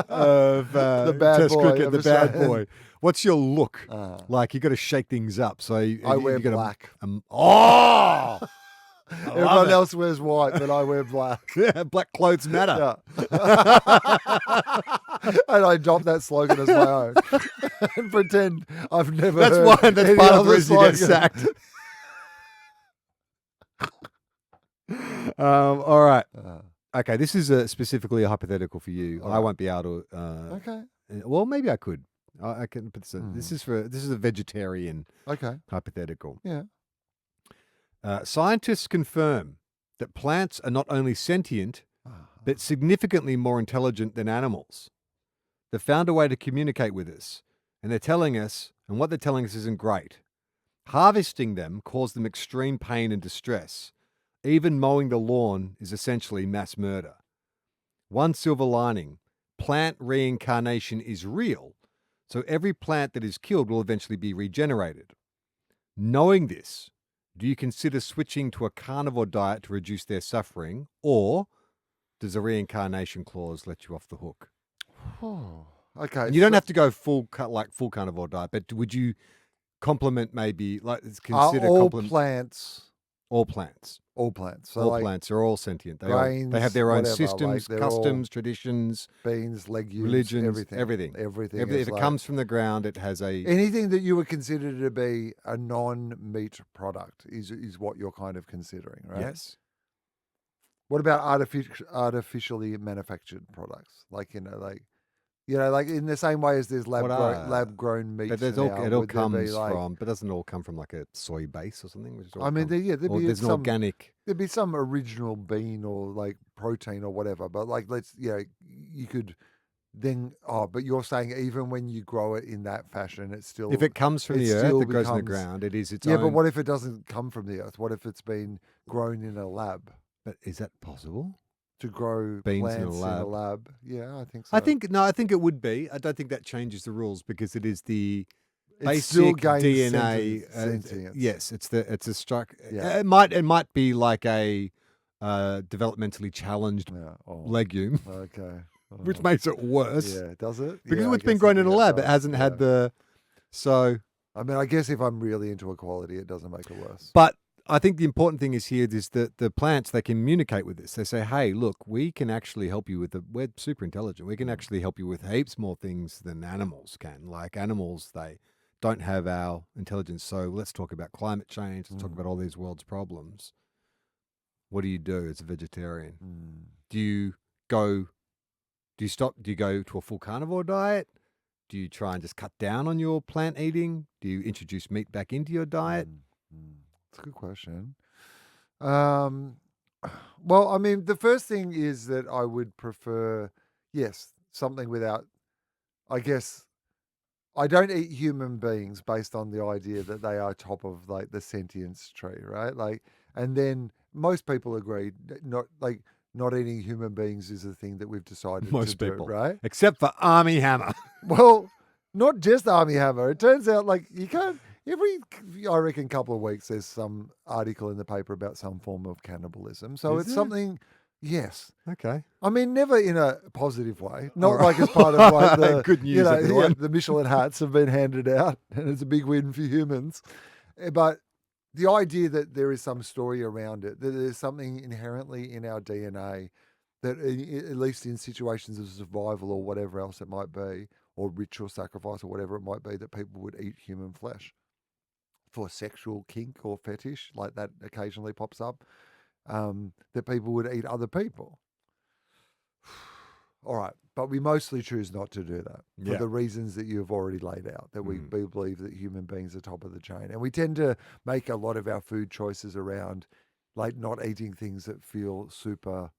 Speaker 1: of
Speaker 2: The bad
Speaker 1: Test
Speaker 2: boy
Speaker 1: cricket,
Speaker 2: of
Speaker 1: the bad
Speaker 2: Australia.
Speaker 1: boy. What's your look?
Speaker 2: Uh,
Speaker 1: Like you got to shake things up. So
Speaker 2: I wear black.
Speaker 1: Oh,
Speaker 2: Everyone else wears white, but I wear black.
Speaker 1: yeah, black clothes matter.
Speaker 2: Yeah. And I adopt that slogan as my own and pretend I've never
Speaker 1: That's
Speaker 2: heard
Speaker 1: why. That's
Speaker 2: any
Speaker 1: part of
Speaker 2: other
Speaker 1: the reason you get
Speaker 2: slogan.
Speaker 1: sacked. All right. Okay, this is specifically a hypothetical for you.
Speaker 2: All
Speaker 1: I
Speaker 2: right.
Speaker 1: won't be able to.
Speaker 2: Okay.
Speaker 1: Well, maybe I could. I can put this is a vegetarian
Speaker 2: Okay.
Speaker 1: hypothetical.
Speaker 2: Yeah.
Speaker 1: Scientists confirm that plants are not only sentient, but significantly more intelligent than animals. They've found a way to communicate with us, and they're telling us, and what they're telling us isn't great. Harvesting them caused them extreme pain and distress. Even mowing the lawn is essentially mass murder. One silver lining, plant reincarnation is real, so every plant that is killed will eventually be regenerated. Knowing this, do you consider switching to a carnivore diet to reduce their suffering, or does a reincarnation clause let you off the hook?
Speaker 2: Oh, okay.
Speaker 1: And you don't have to go full carnivore diet, but would you complement maybe consider
Speaker 2: all
Speaker 1: complement
Speaker 2: plants.
Speaker 1: all plants?
Speaker 2: All plants. So
Speaker 1: All
Speaker 2: like
Speaker 1: plants are all sentient. They
Speaker 2: grains,
Speaker 1: have their own
Speaker 2: whatever,
Speaker 1: systems,
Speaker 2: like they're all
Speaker 1: customs, traditions,
Speaker 2: beans, legumes,
Speaker 1: religions,
Speaker 2: everything.
Speaker 1: everything.
Speaker 2: Everything.
Speaker 1: If it comes from the ground, it has a
Speaker 2: anything that you would consider to be a non-meat product is what you're kind of considering, right?
Speaker 1: yes.
Speaker 2: What about artificially manufactured products? Like like in the same way as there's lab grown meat.
Speaker 1: But it all comes from. But doesn't it all come from like a soy base or something? Which is all
Speaker 2: I mean, there'd be
Speaker 1: there's an organic.
Speaker 2: There'd be some original bean or like protein or whatever. But like, you could then. Oh, but you're saying even when you grow it in that fashion, it's still.
Speaker 1: If it comes from the earth, it grows in the ground. It is its own.
Speaker 2: Yeah, but what if it doesn't come from the earth? What if it's been grown in a lab?
Speaker 1: But is that possible?
Speaker 2: To grow
Speaker 1: beans
Speaker 2: plants
Speaker 1: in a lab?
Speaker 2: Yeah, I think so.
Speaker 1: I think it would be. I don't think that changes the rules because it is the
Speaker 2: it
Speaker 1: basic
Speaker 2: still gains
Speaker 1: DNA.
Speaker 2: sentience.
Speaker 1: Yes, it's a struck.
Speaker 2: Yeah.
Speaker 1: It might be like a developmentally challenged legume,
Speaker 2: Okay.
Speaker 1: which makes it worse.
Speaker 2: Yeah, does it?
Speaker 1: Because
Speaker 2: Yeah, I
Speaker 1: it's been
Speaker 2: guess
Speaker 1: grown in a lab. It
Speaker 2: does.
Speaker 1: hasn't had the. So.
Speaker 2: I mean, I guess if I'm really into equality, it doesn't make it worse.
Speaker 1: But I think the important thing is here is that the plants, they communicate with us. They say, hey, look, we can actually help you we're super intelligent. We can actually help you with heaps more things than animals can. Like animals, they don't have our intelligence. So let's talk about climate change. Let's talk about all these world's problems. What do you do as a vegetarian? Do you go to a full carnivore diet? Do you try and just cut down on your plant eating? Do you introduce meat back into your diet?
Speaker 2: That's a good question. Well, I mean, the first thing is that I would prefer, something without, I guess, I don't eat human beings based on the idea that they are top of like the sentience tree, right? Like, and then most people agree not eating human beings is a thing that we've decided
Speaker 1: Most
Speaker 2: to
Speaker 1: people,
Speaker 2: do, right?
Speaker 1: Except for Army Hammer.
Speaker 2: Well, not just Army Hammer. It turns out like you can't. I reckon, couple of weeks, there's some article in the paper about some form of cannibalism. So
Speaker 1: Is
Speaker 2: it's
Speaker 1: there?
Speaker 2: something, yes.
Speaker 1: Okay.
Speaker 2: I mean, never in a positive way. Not like as part of like the
Speaker 1: Good news, everyone.
Speaker 2: the Michelin hats have been handed out, and it's a big win for humans. But the idea that there is some story around it, that there's something inherently in our DNA that, at least in situations of survival or whatever else it might be, or ritual sacrifice or whatever it might be, that people would eat human flesh for sexual kink or fetish, like that occasionally pops up, that people would eat other people. All right, but we mostly choose not to do that for the reasons that you've already laid out, that we believe that human beings are top of the chain. And we tend to make a lot of our food choices around like not eating things that feel super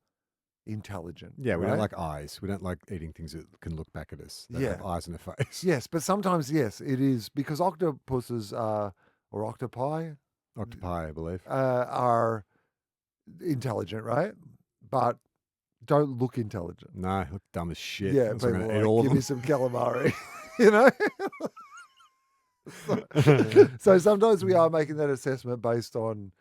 Speaker 2: intelligent.
Speaker 1: Yeah, we
Speaker 2: right?
Speaker 1: don't like eyes. We don't like eating things that can look back at us, that have eyes in their face.
Speaker 2: Yes, but sometimes, yes, it is because octopuses are, or octopi,
Speaker 1: I believe.
Speaker 2: are intelligent, right? But don't look intelligent.
Speaker 1: No, look dumb as shit.
Speaker 2: Yeah,
Speaker 1: So
Speaker 2: people
Speaker 1: I'm
Speaker 2: are
Speaker 1: gonna eat
Speaker 2: like,
Speaker 1: all of
Speaker 2: give
Speaker 1: them.
Speaker 2: me some calamari, you know? So sometimes we are making that assessment based on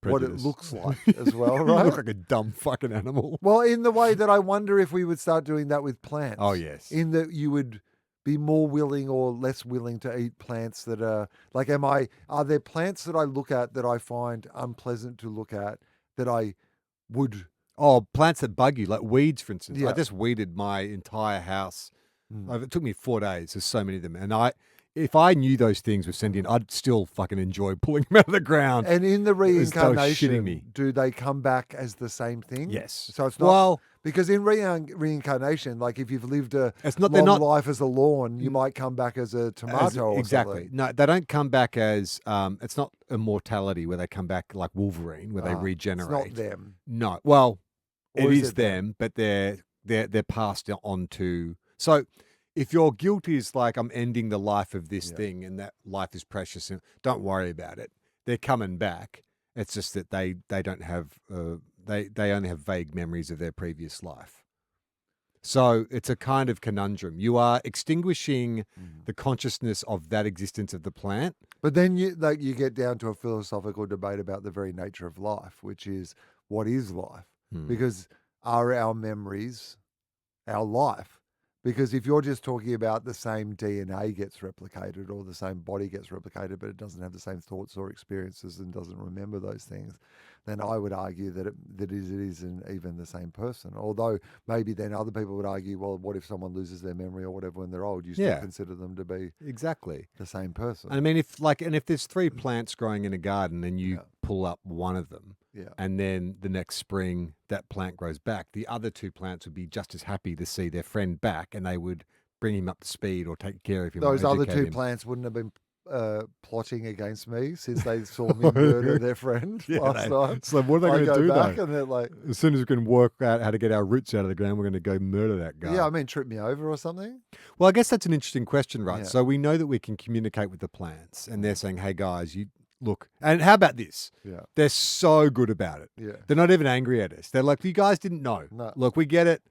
Speaker 2: what it
Speaker 1: Prejudice.
Speaker 2: looks like as well,
Speaker 1: You
Speaker 2: right?
Speaker 1: look like a dumb fucking animal.
Speaker 2: Well, in the way that I wonder if we would start doing that with plants.
Speaker 1: Oh, yes.
Speaker 2: In that you would be more willing or less willing to eat plants that are like, are there plants that I look at that I find unpleasant to look at that I would?
Speaker 1: Oh, plants that bug you, like weeds, for instance.
Speaker 2: Yeah.
Speaker 1: I just weeded my entire house. It took me 4 days. There's so many of them. And if I knew those things were sentient, I'd still fucking enjoy pulling them out of the ground.
Speaker 2: And in the
Speaker 1: as though shitting
Speaker 2: reincarnation,
Speaker 1: me.
Speaker 2: do they come back as the same thing?
Speaker 1: Yes.
Speaker 2: So it's not
Speaker 1: Well,
Speaker 2: because in reincarnation, like if you've lived a
Speaker 1: it's not. They're
Speaker 2: long
Speaker 1: not
Speaker 2: life as a lawn, you might come back as a tomato. Or
Speaker 1: exactly.
Speaker 2: something.
Speaker 1: No, they don't come back as. It's not immortality where they come back like Wolverine, where they regenerate.
Speaker 2: It's not them.
Speaker 1: No. Well,
Speaker 2: Or
Speaker 1: it
Speaker 2: is
Speaker 1: is
Speaker 2: it
Speaker 1: them, but they're passed on to. So, if your guilt is like I'm ending the life of this thing, and that life is precious, and don't worry about it. They're coming back. It's just that they don't have. They only have vague memories of their previous life. So it's a kind of conundrum. You are extinguishing the consciousness of that existence of the plant.
Speaker 2: But then you get down to a philosophical debate about the very nature of life, which is what is life? Because are our memories our life? Because if you're just talking about the same DNA gets replicated or the same body gets replicated, but it doesn't have the same thoughts or experiences and doesn't remember those things, then I would argue that it isn't even the same person. Although maybe then other people would argue, well, what if someone loses their memory or whatever when they're old? You still consider them to be
Speaker 1: exactly
Speaker 2: the same person.
Speaker 1: I mean, if there's 3 plants growing in a garden and you pull up one of them, and then the next spring that plant grows back, the other 2 plants would be just as happy to see their friend back, and they would bring him up to speed or take care of him.
Speaker 2: Those other 2
Speaker 1: him.
Speaker 2: plants wouldn't have been plotting against me since they saw me murder their friend last time.
Speaker 1: So what are they going to do
Speaker 2: back
Speaker 1: though?
Speaker 2: and they're like,
Speaker 1: as soon as we can work out how to get our roots out of the ground, we're going to go murder that guy.
Speaker 2: yeah, I mean, trip me over or something.
Speaker 1: Well, I guess that's an interesting question, right?
Speaker 2: Yeah.
Speaker 1: So we know that we can communicate with the plants, and they're saying, "Hey guys, you look." And how about this?
Speaker 2: Yeah,
Speaker 1: They're so good about it.
Speaker 2: yeah.
Speaker 1: They're not even angry at us. They're like, "You guys didn't know.
Speaker 2: No.
Speaker 1: Look, we get it.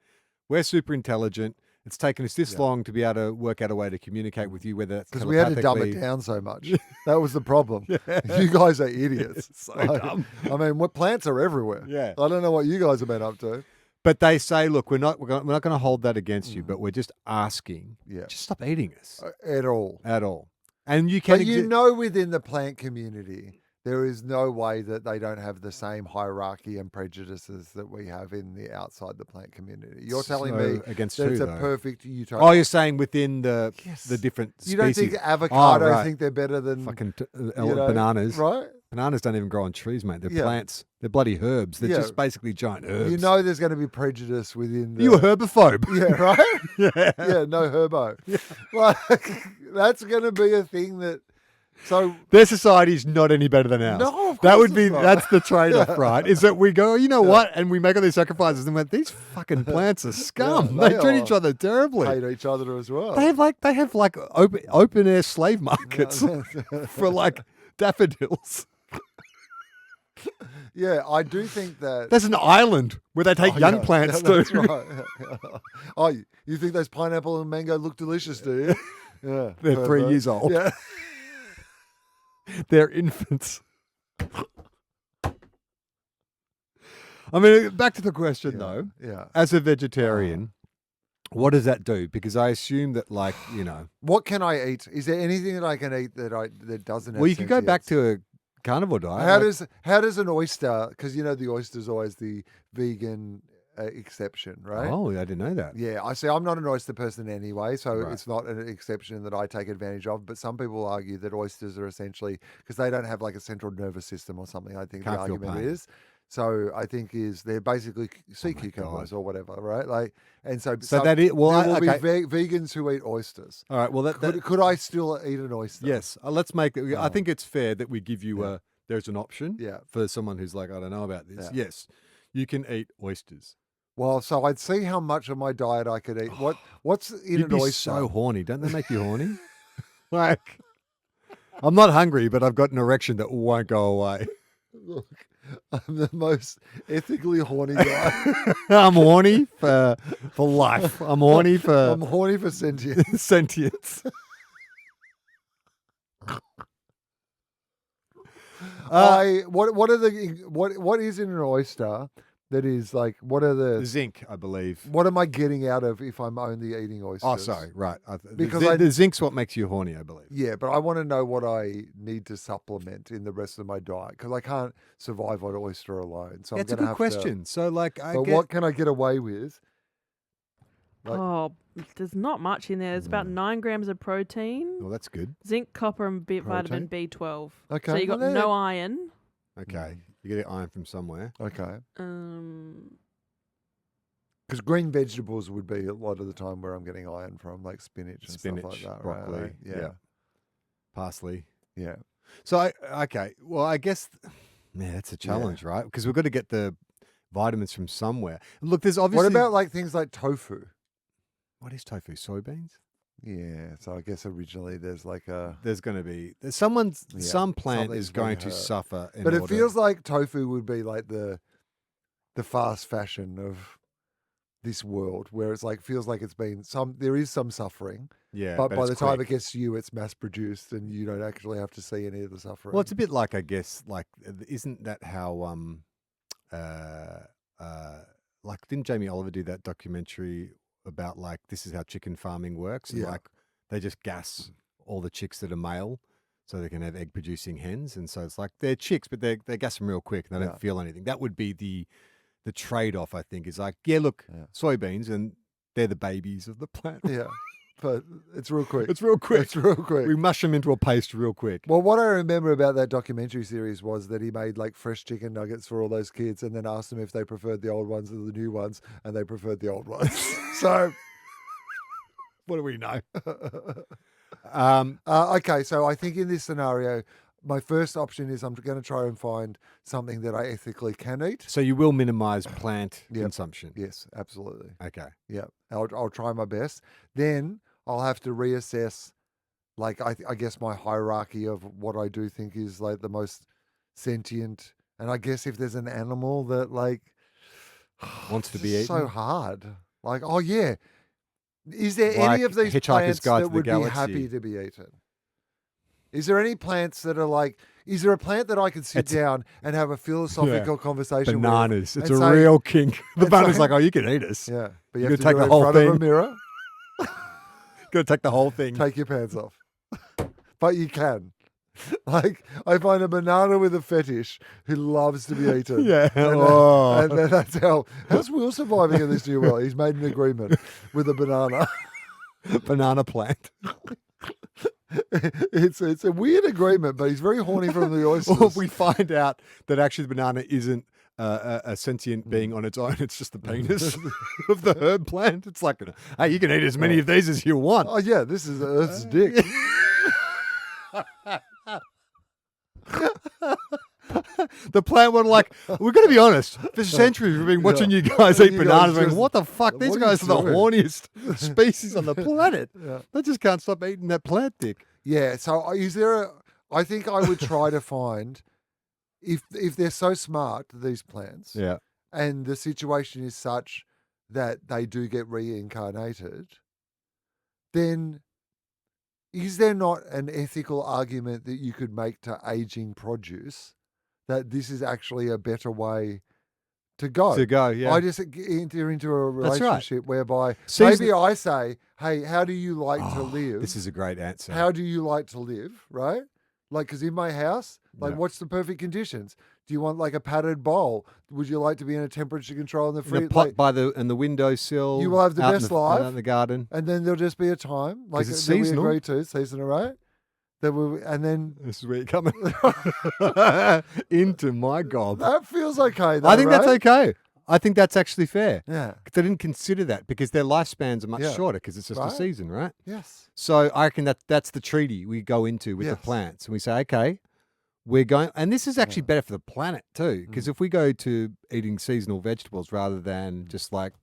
Speaker 1: We're super intelligent. It's taken us this long to be able to work out a way to communicate with you, whether that's
Speaker 2: Because we had to dumb it
Speaker 1: telepathically."
Speaker 2: down so much. That was the problem. You guys are idiots.
Speaker 1: So
Speaker 2: Like,
Speaker 1: dumb.
Speaker 2: I mean, what plants are everywhere.
Speaker 1: Yeah.
Speaker 2: I don't know what you guys have been up to.
Speaker 1: But they say, "Look, we're not going to hold that against you, but we're just asking,
Speaker 2: Yeah.
Speaker 1: just stop eating us
Speaker 2: At all.
Speaker 1: at all." And you can
Speaker 2: But you know within the plant community, there is no way that they don't have the same hierarchy and prejudices that we have in the outside the plant community. You're telling me
Speaker 1: against
Speaker 2: that
Speaker 1: who,
Speaker 2: it's a
Speaker 1: though?
Speaker 2: perfect utopia.
Speaker 1: Oh, you're saying within the
Speaker 2: Yes.
Speaker 1: the different species.
Speaker 2: You don't think avocado
Speaker 1: right.
Speaker 2: think they're better than
Speaker 1: Fucking
Speaker 2: you know,
Speaker 1: bananas.
Speaker 2: right?
Speaker 1: Bananas don't even grow on trees, mate. They're
Speaker 2: Yeah.
Speaker 1: plants. They're bloody herbs. They're
Speaker 2: Yeah.
Speaker 1: just basically giant herbs.
Speaker 2: You know there's going to be prejudice within the...
Speaker 1: You a herbophobe.
Speaker 2: Yeah, right?
Speaker 1: Yeah.
Speaker 2: Yeah, no herbo. Like, that's going to be a thing that... So
Speaker 1: Their society is not any better than ours.
Speaker 2: No, of
Speaker 1: that
Speaker 2: course
Speaker 1: would be
Speaker 2: it's not.
Speaker 1: that's the trade-off, right? Is that we go, you know what, and we make all these sacrifices, and went, these fucking plants are scum.
Speaker 2: Yeah,
Speaker 1: they
Speaker 2: they
Speaker 1: treat
Speaker 2: are.
Speaker 1: each other terribly.
Speaker 2: hate each other as well.
Speaker 1: They have like open air slave markets for like daffodils.
Speaker 2: Yeah, I do think that...
Speaker 1: There's an island where they take
Speaker 2: Oh,
Speaker 1: young
Speaker 2: yeah,
Speaker 1: plants
Speaker 2: yeah,
Speaker 1: too.
Speaker 2: that's right. Oh, you think those pineapple and mango look delicious, do you? Yeah.
Speaker 1: They're 3
Speaker 2: pervert.
Speaker 1: years old.
Speaker 2: Yeah.
Speaker 1: They're infants. I mean, back to the question though.
Speaker 2: Yeah.
Speaker 1: As a vegetarian, what does that do? Because I assume that, like, you know,
Speaker 2: What can I eat? Is there anything that I can eat that doesn't have
Speaker 1: well, you could go back
Speaker 2: sentience?
Speaker 1: to a carnivore diet.
Speaker 2: How does an oyster, because you know the oyster's always the vegan exception, right?
Speaker 1: Oh, I didn't know that.
Speaker 2: Yeah, I see. I'm not an oyster person anyway, so
Speaker 1: Right.
Speaker 2: it's not an exception that I take advantage of. But some people argue that oysters are essentially, because they don't have like a central nervous system or something, I think
Speaker 1: Can't
Speaker 2: the
Speaker 1: feel
Speaker 2: argument
Speaker 1: pain.
Speaker 2: is. So I think they're basically sea
Speaker 1: my
Speaker 2: cucumbers
Speaker 1: God.
Speaker 2: or whatever, right? Like, and so
Speaker 1: So that is, well,
Speaker 2: there will
Speaker 1: okay.
Speaker 2: be vegans who eat oysters.
Speaker 1: All right. Well, that
Speaker 2: Could I still eat an oyster?
Speaker 1: yes. Let's make it. I
Speaker 2: Oh.
Speaker 1: think it's fair that we give you there's an option.
Speaker 2: Yeah.
Speaker 1: For someone who's like, I don't know about this.
Speaker 2: Yeah.
Speaker 1: Yes, you can eat oysters.
Speaker 2: Well, so I'd see how much of my diet I could eat. What's in
Speaker 1: You'd
Speaker 2: an
Speaker 1: be
Speaker 2: oyster?
Speaker 1: so horny. Don't they make you horny? Like, I'm not hungry, but I've got an erection that won't go away.
Speaker 2: Look, I'm the most ethically horny guy.
Speaker 1: I'm horny for life. I'm horny for
Speaker 2: I'm horny for sentience.
Speaker 1: sentience.
Speaker 2: What is in an oyster that is like what are the
Speaker 1: Zinc, I believe.
Speaker 2: what am I getting out of if I'm only eating oysters?
Speaker 1: Oh, sorry, right.
Speaker 2: Because
Speaker 1: the zinc's what makes you horny, I believe.
Speaker 2: Yeah, but I want to know what I need to supplement in the rest of my diet because I can't survive on oyster alone. So
Speaker 1: That's
Speaker 2: I'm
Speaker 1: a
Speaker 2: going to
Speaker 1: good
Speaker 2: have
Speaker 1: question. So, like,
Speaker 2: to. But what can I get away with? Like,
Speaker 3: Oh, there's not much in there. There's about 9 grams of protein,
Speaker 1: Well, that's good.
Speaker 3: zinc, copper, and vitamin
Speaker 2: Protein.
Speaker 3: B12.
Speaker 2: Okay,
Speaker 3: So you got
Speaker 2: well,
Speaker 3: no iron.
Speaker 1: Okay. You get iron from somewhere.
Speaker 2: okay.
Speaker 3: Um,
Speaker 2: Because green vegetables would be a lot of the time where I'm getting iron from, like spinach and stuff like that.
Speaker 1: broccoli,
Speaker 2: right?
Speaker 1: yeah. Parsley.
Speaker 2: Yeah.
Speaker 1: So, okay. Well, I guess, man, that's a challenge, right? Because we've got to get the vitamins from somewhere. Look, there's obviously.
Speaker 2: What about like things like tofu?
Speaker 1: What is tofu? Soybeans?
Speaker 2: Yeah. So I guess originally there's like a.
Speaker 1: There's going to be
Speaker 2: Yeah,
Speaker 1: some plant
Speaker 2: something's
Speaker 1: is going
Speaker 2: being
Speaker 1: to
Speaker 2: hurt.
Speaker 1: suffer.
Speaker 2: But it feels like tofu would be like the fast fashion of this world, where it's like feels like it's been there is some suffering,
Speaker 1: yeah,
Speaker 2: but by
Speaker 1: it's
Speaker 2: the time it
Speaker 1: quick.
Speaker 2: gets to you, it's mass produced, and you don't actually have to see any of the suffering.
Speaker 1: Well, it's a bit like, I guess, like, isn't that how like, didn't Jamie Oliver do that documentary about like this is how chicken farming works? And
Speaker 2: Yeah.
Speaker 1: like they just gas all the chicks that are male so they can have egg producing hens. And so it's like they're chicks, but they gas them real quick and they
Speaker 2: Yeah.
Speaker 1: don't feel anything. That would be the trade off, I think, is like, yeah, look,
Speaker 2: Yeah.
Speaker 1: soybeans, and they're the babies of the plant.
Speaker 2: Yeah, but it's real quick.
Speaker 1: It's real quick.
Speaker 2: It's real quick.
Speaker 1: We mush them into a paste real quick.
Speaker 2: Well, what I remember about that documentary series was that he made like fresh chicken nuggets for all those kids, and then asked them if they preferred the old ones or the new ones, and they preferred the old ones. So,
Speaker 1: What do we know?
Speaker 2: okay, so I think in this scenario, my first option is I'm going to try and find something that I ethically can eat.
Speaker 1: So you will minimize plant
Speaker 2: Yep.
Speaker 1: consumption.
Speaker 2: Yes, absolutely.
Speaker 1: Okay.
Speaker 2: Yeah, I'll try my best. Then I'll have to reassess, like I guess my hierarchy of what I do think is like the most sentient. And I guess if there's an animal that like
Speaker 1: Wants to
Speaker 2: it's
Speaker 1: be
Speaker 2: just so
Speaker 1: eaten?
Speaker 2: hard. Like, oh yeah, is there
Speaker 1: Like
Speaker 2: any of these
Speaker 1: Hitchhiker's
Speaker 2: plants
Speaker 1: Guide to
Speaker 2: that
Speaker 1: the
Speaker 2: would be
Speaker 1: Galaxy.
Speaker 2: happy to be eaten? Is there any plants that are like? Is there a plant that I could sit
Speaker 1: It's-
Speaker 2: down and have a philosophical conversation
Speaker 1: Bananas.
Speaker 2: with?
Speaker 1: It's
Speaker 2: and
Speaker 1: a
Speaker 2: say-
Speaker 1: real kink. The
Speaker 2: and
Speaker 1: banana's
Speaker 2: say-
Speaker 1: like, oh, you can eat us.
Speaker 2: Yeah, but
Speaker 1: You
Speaker 2: you have to
Speaker 1: gotta take
Speaker 2: do
Speaker 1: the
Speaker 2: it in
Speaker 1: whole
Speaker 2: front of a
Speaker 1: thing.
Speaker 2: mirror.
Speaker 1: Got to take the whole thing.
Speaker 2: Take your pants off. But you can. Like, I find a banana with a fetish who loves to be eaten.
Speaker 1: Yeah.
Speaker 2: And,
Speaker 1: Oh.
Speaker 2: and then that's how's Will surviving in this new world? He's made an agreement with a banana.
Speaker 1: Banana plant.
Speaker 2: It's a weird agreement, but he's very horny from the oysters.
Speaker 1: Or if we find out that actually the banana isn't a sentient being on its own, it's just the penis of the herb plant. It's like, hey, you can eat as many of these as you want.
Speaker 2: Oh yeah, this is Earth's dick.
Speaker 1: The plant would like, we're going to be honest, for centuries we've been watching you guys eat
Speaker 2: You guys
Speaker 1: bananas going,
Speaker 2: just-
Speaker 1: what the fuck? These
Speaker 2: what are you
Speaker 1: guys are the
Speaker 2: doing?
Speaker 1: horniest species on the planet.
Speaker 2: Yeah.
Speaker 1: They just can't stop eating that plant dick.
Speaker 2: Yeah. So is there I think I would try to find if they're so smart, these plants,
Speaker 1: Yeah.
Speaker 2: and the situation is such that they do get reincarnated, then is there not an ethical argument that you could make to aging produce that this is actually a better way to go?
Speaker 1: To go, yeah.
Speaker 2: I just enter into a
Speaker 1: That's right.
Speaker 2: relationship whereby
Speaker 1: Season-
Speaker 2: maybe I say, hey, how do you like to
Speaker 1: Oh,
Speaker 2: live?
Speaker 1: This is a great answer.
Speaker 2: How do you like to live, right? Like, because in my house, like,
Speaker 1: Yeah.
Speaker 2: what's the perfect conditions? Do you want like a padded bowl? Would you like to be in a temperature control in the
Speaker 1: In a
Speaker 2: fridge?
Speaker 1: pot
Speaker 2: Like,
Speaker 1: by the windowsill.
Speaker 2: You will have the
Speaker 1: out in
Speaker 2: best
Speaker 1: out
Speaker 2: life.
Speaker 1: in the garden.
Speaker 2: and then there'll just be a time, like
Speaker 1: it's
Speaker 2: that we
Speaker 1: seasonal.
Speaker 2: agree to, seasonal, right? That we, and then
Speaker 1: This is where you're coming into my gob.
Speaker 2: that feels okay. Though,
Speaker 1: I think that's
Speaker 2: right?
Speaker 1: okay. I think that's actually fair.
Speaker 2: Yeah.
Speaker 1: 'Cause they didn't consider that because their lifespans are much
Speaker 2: Yeah.
Speaker 1: shorter because it's just a
Speaker 2: Right.
Speaker 1: season, right?
Speaker 2: Yes.
Speaker 1: So I reckon that's the treaty we go into with the
Speaker 2: Yes.
Speaker 1: plants. And we say, okay, we're going, and this is actually
Speaker 2: Yeah.
Speaker 1: better for the planet too, because
Speaker 2: Mm.
Speaker 1: if we go to eating seasonal vegetables rather than just like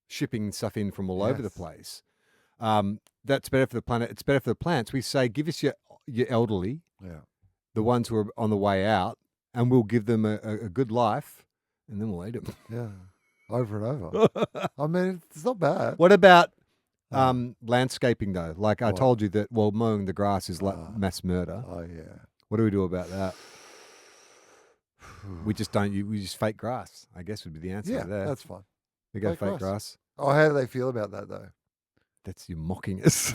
Speaker 1: shipping stuff in from all over the
Speaker 2: Yes.
Speaker 1: place, that's better for the planet. It's better for the plants. We say, give us your elderly,
Speaker 2: Yeah.
Speaker 1: the ones who are on the way out, and we'll give them a good life, and then we'll eat them.
Speaker 2: Yeah. Over and over. I mean, it's not bad.
Speaker 1: What about
Speaker 2: Oh.
Speaker 1: landscaping though? Like I
Speaker 2: What?
Speaker 1: told you that, well, mowing the grass is like
Speaker 2: Ah.
Speaker 1: mass murder.
Speaker 2: Oh yeah.
Speaker 1: What do we do about that? We just don't. We just fake grass. I guess would be the answer
Speaker 2: Yeah,
Speaker 1: to that.
Speaker 2: that's fine.
Speaker 1: We go
Speaker 2: fake
Speaker 1: fake
Speaker 2: grass.
Speaker 1: grass.
Speaker 2: Oh, how do they feel about that though?
Speaker 1: That's you mocking us.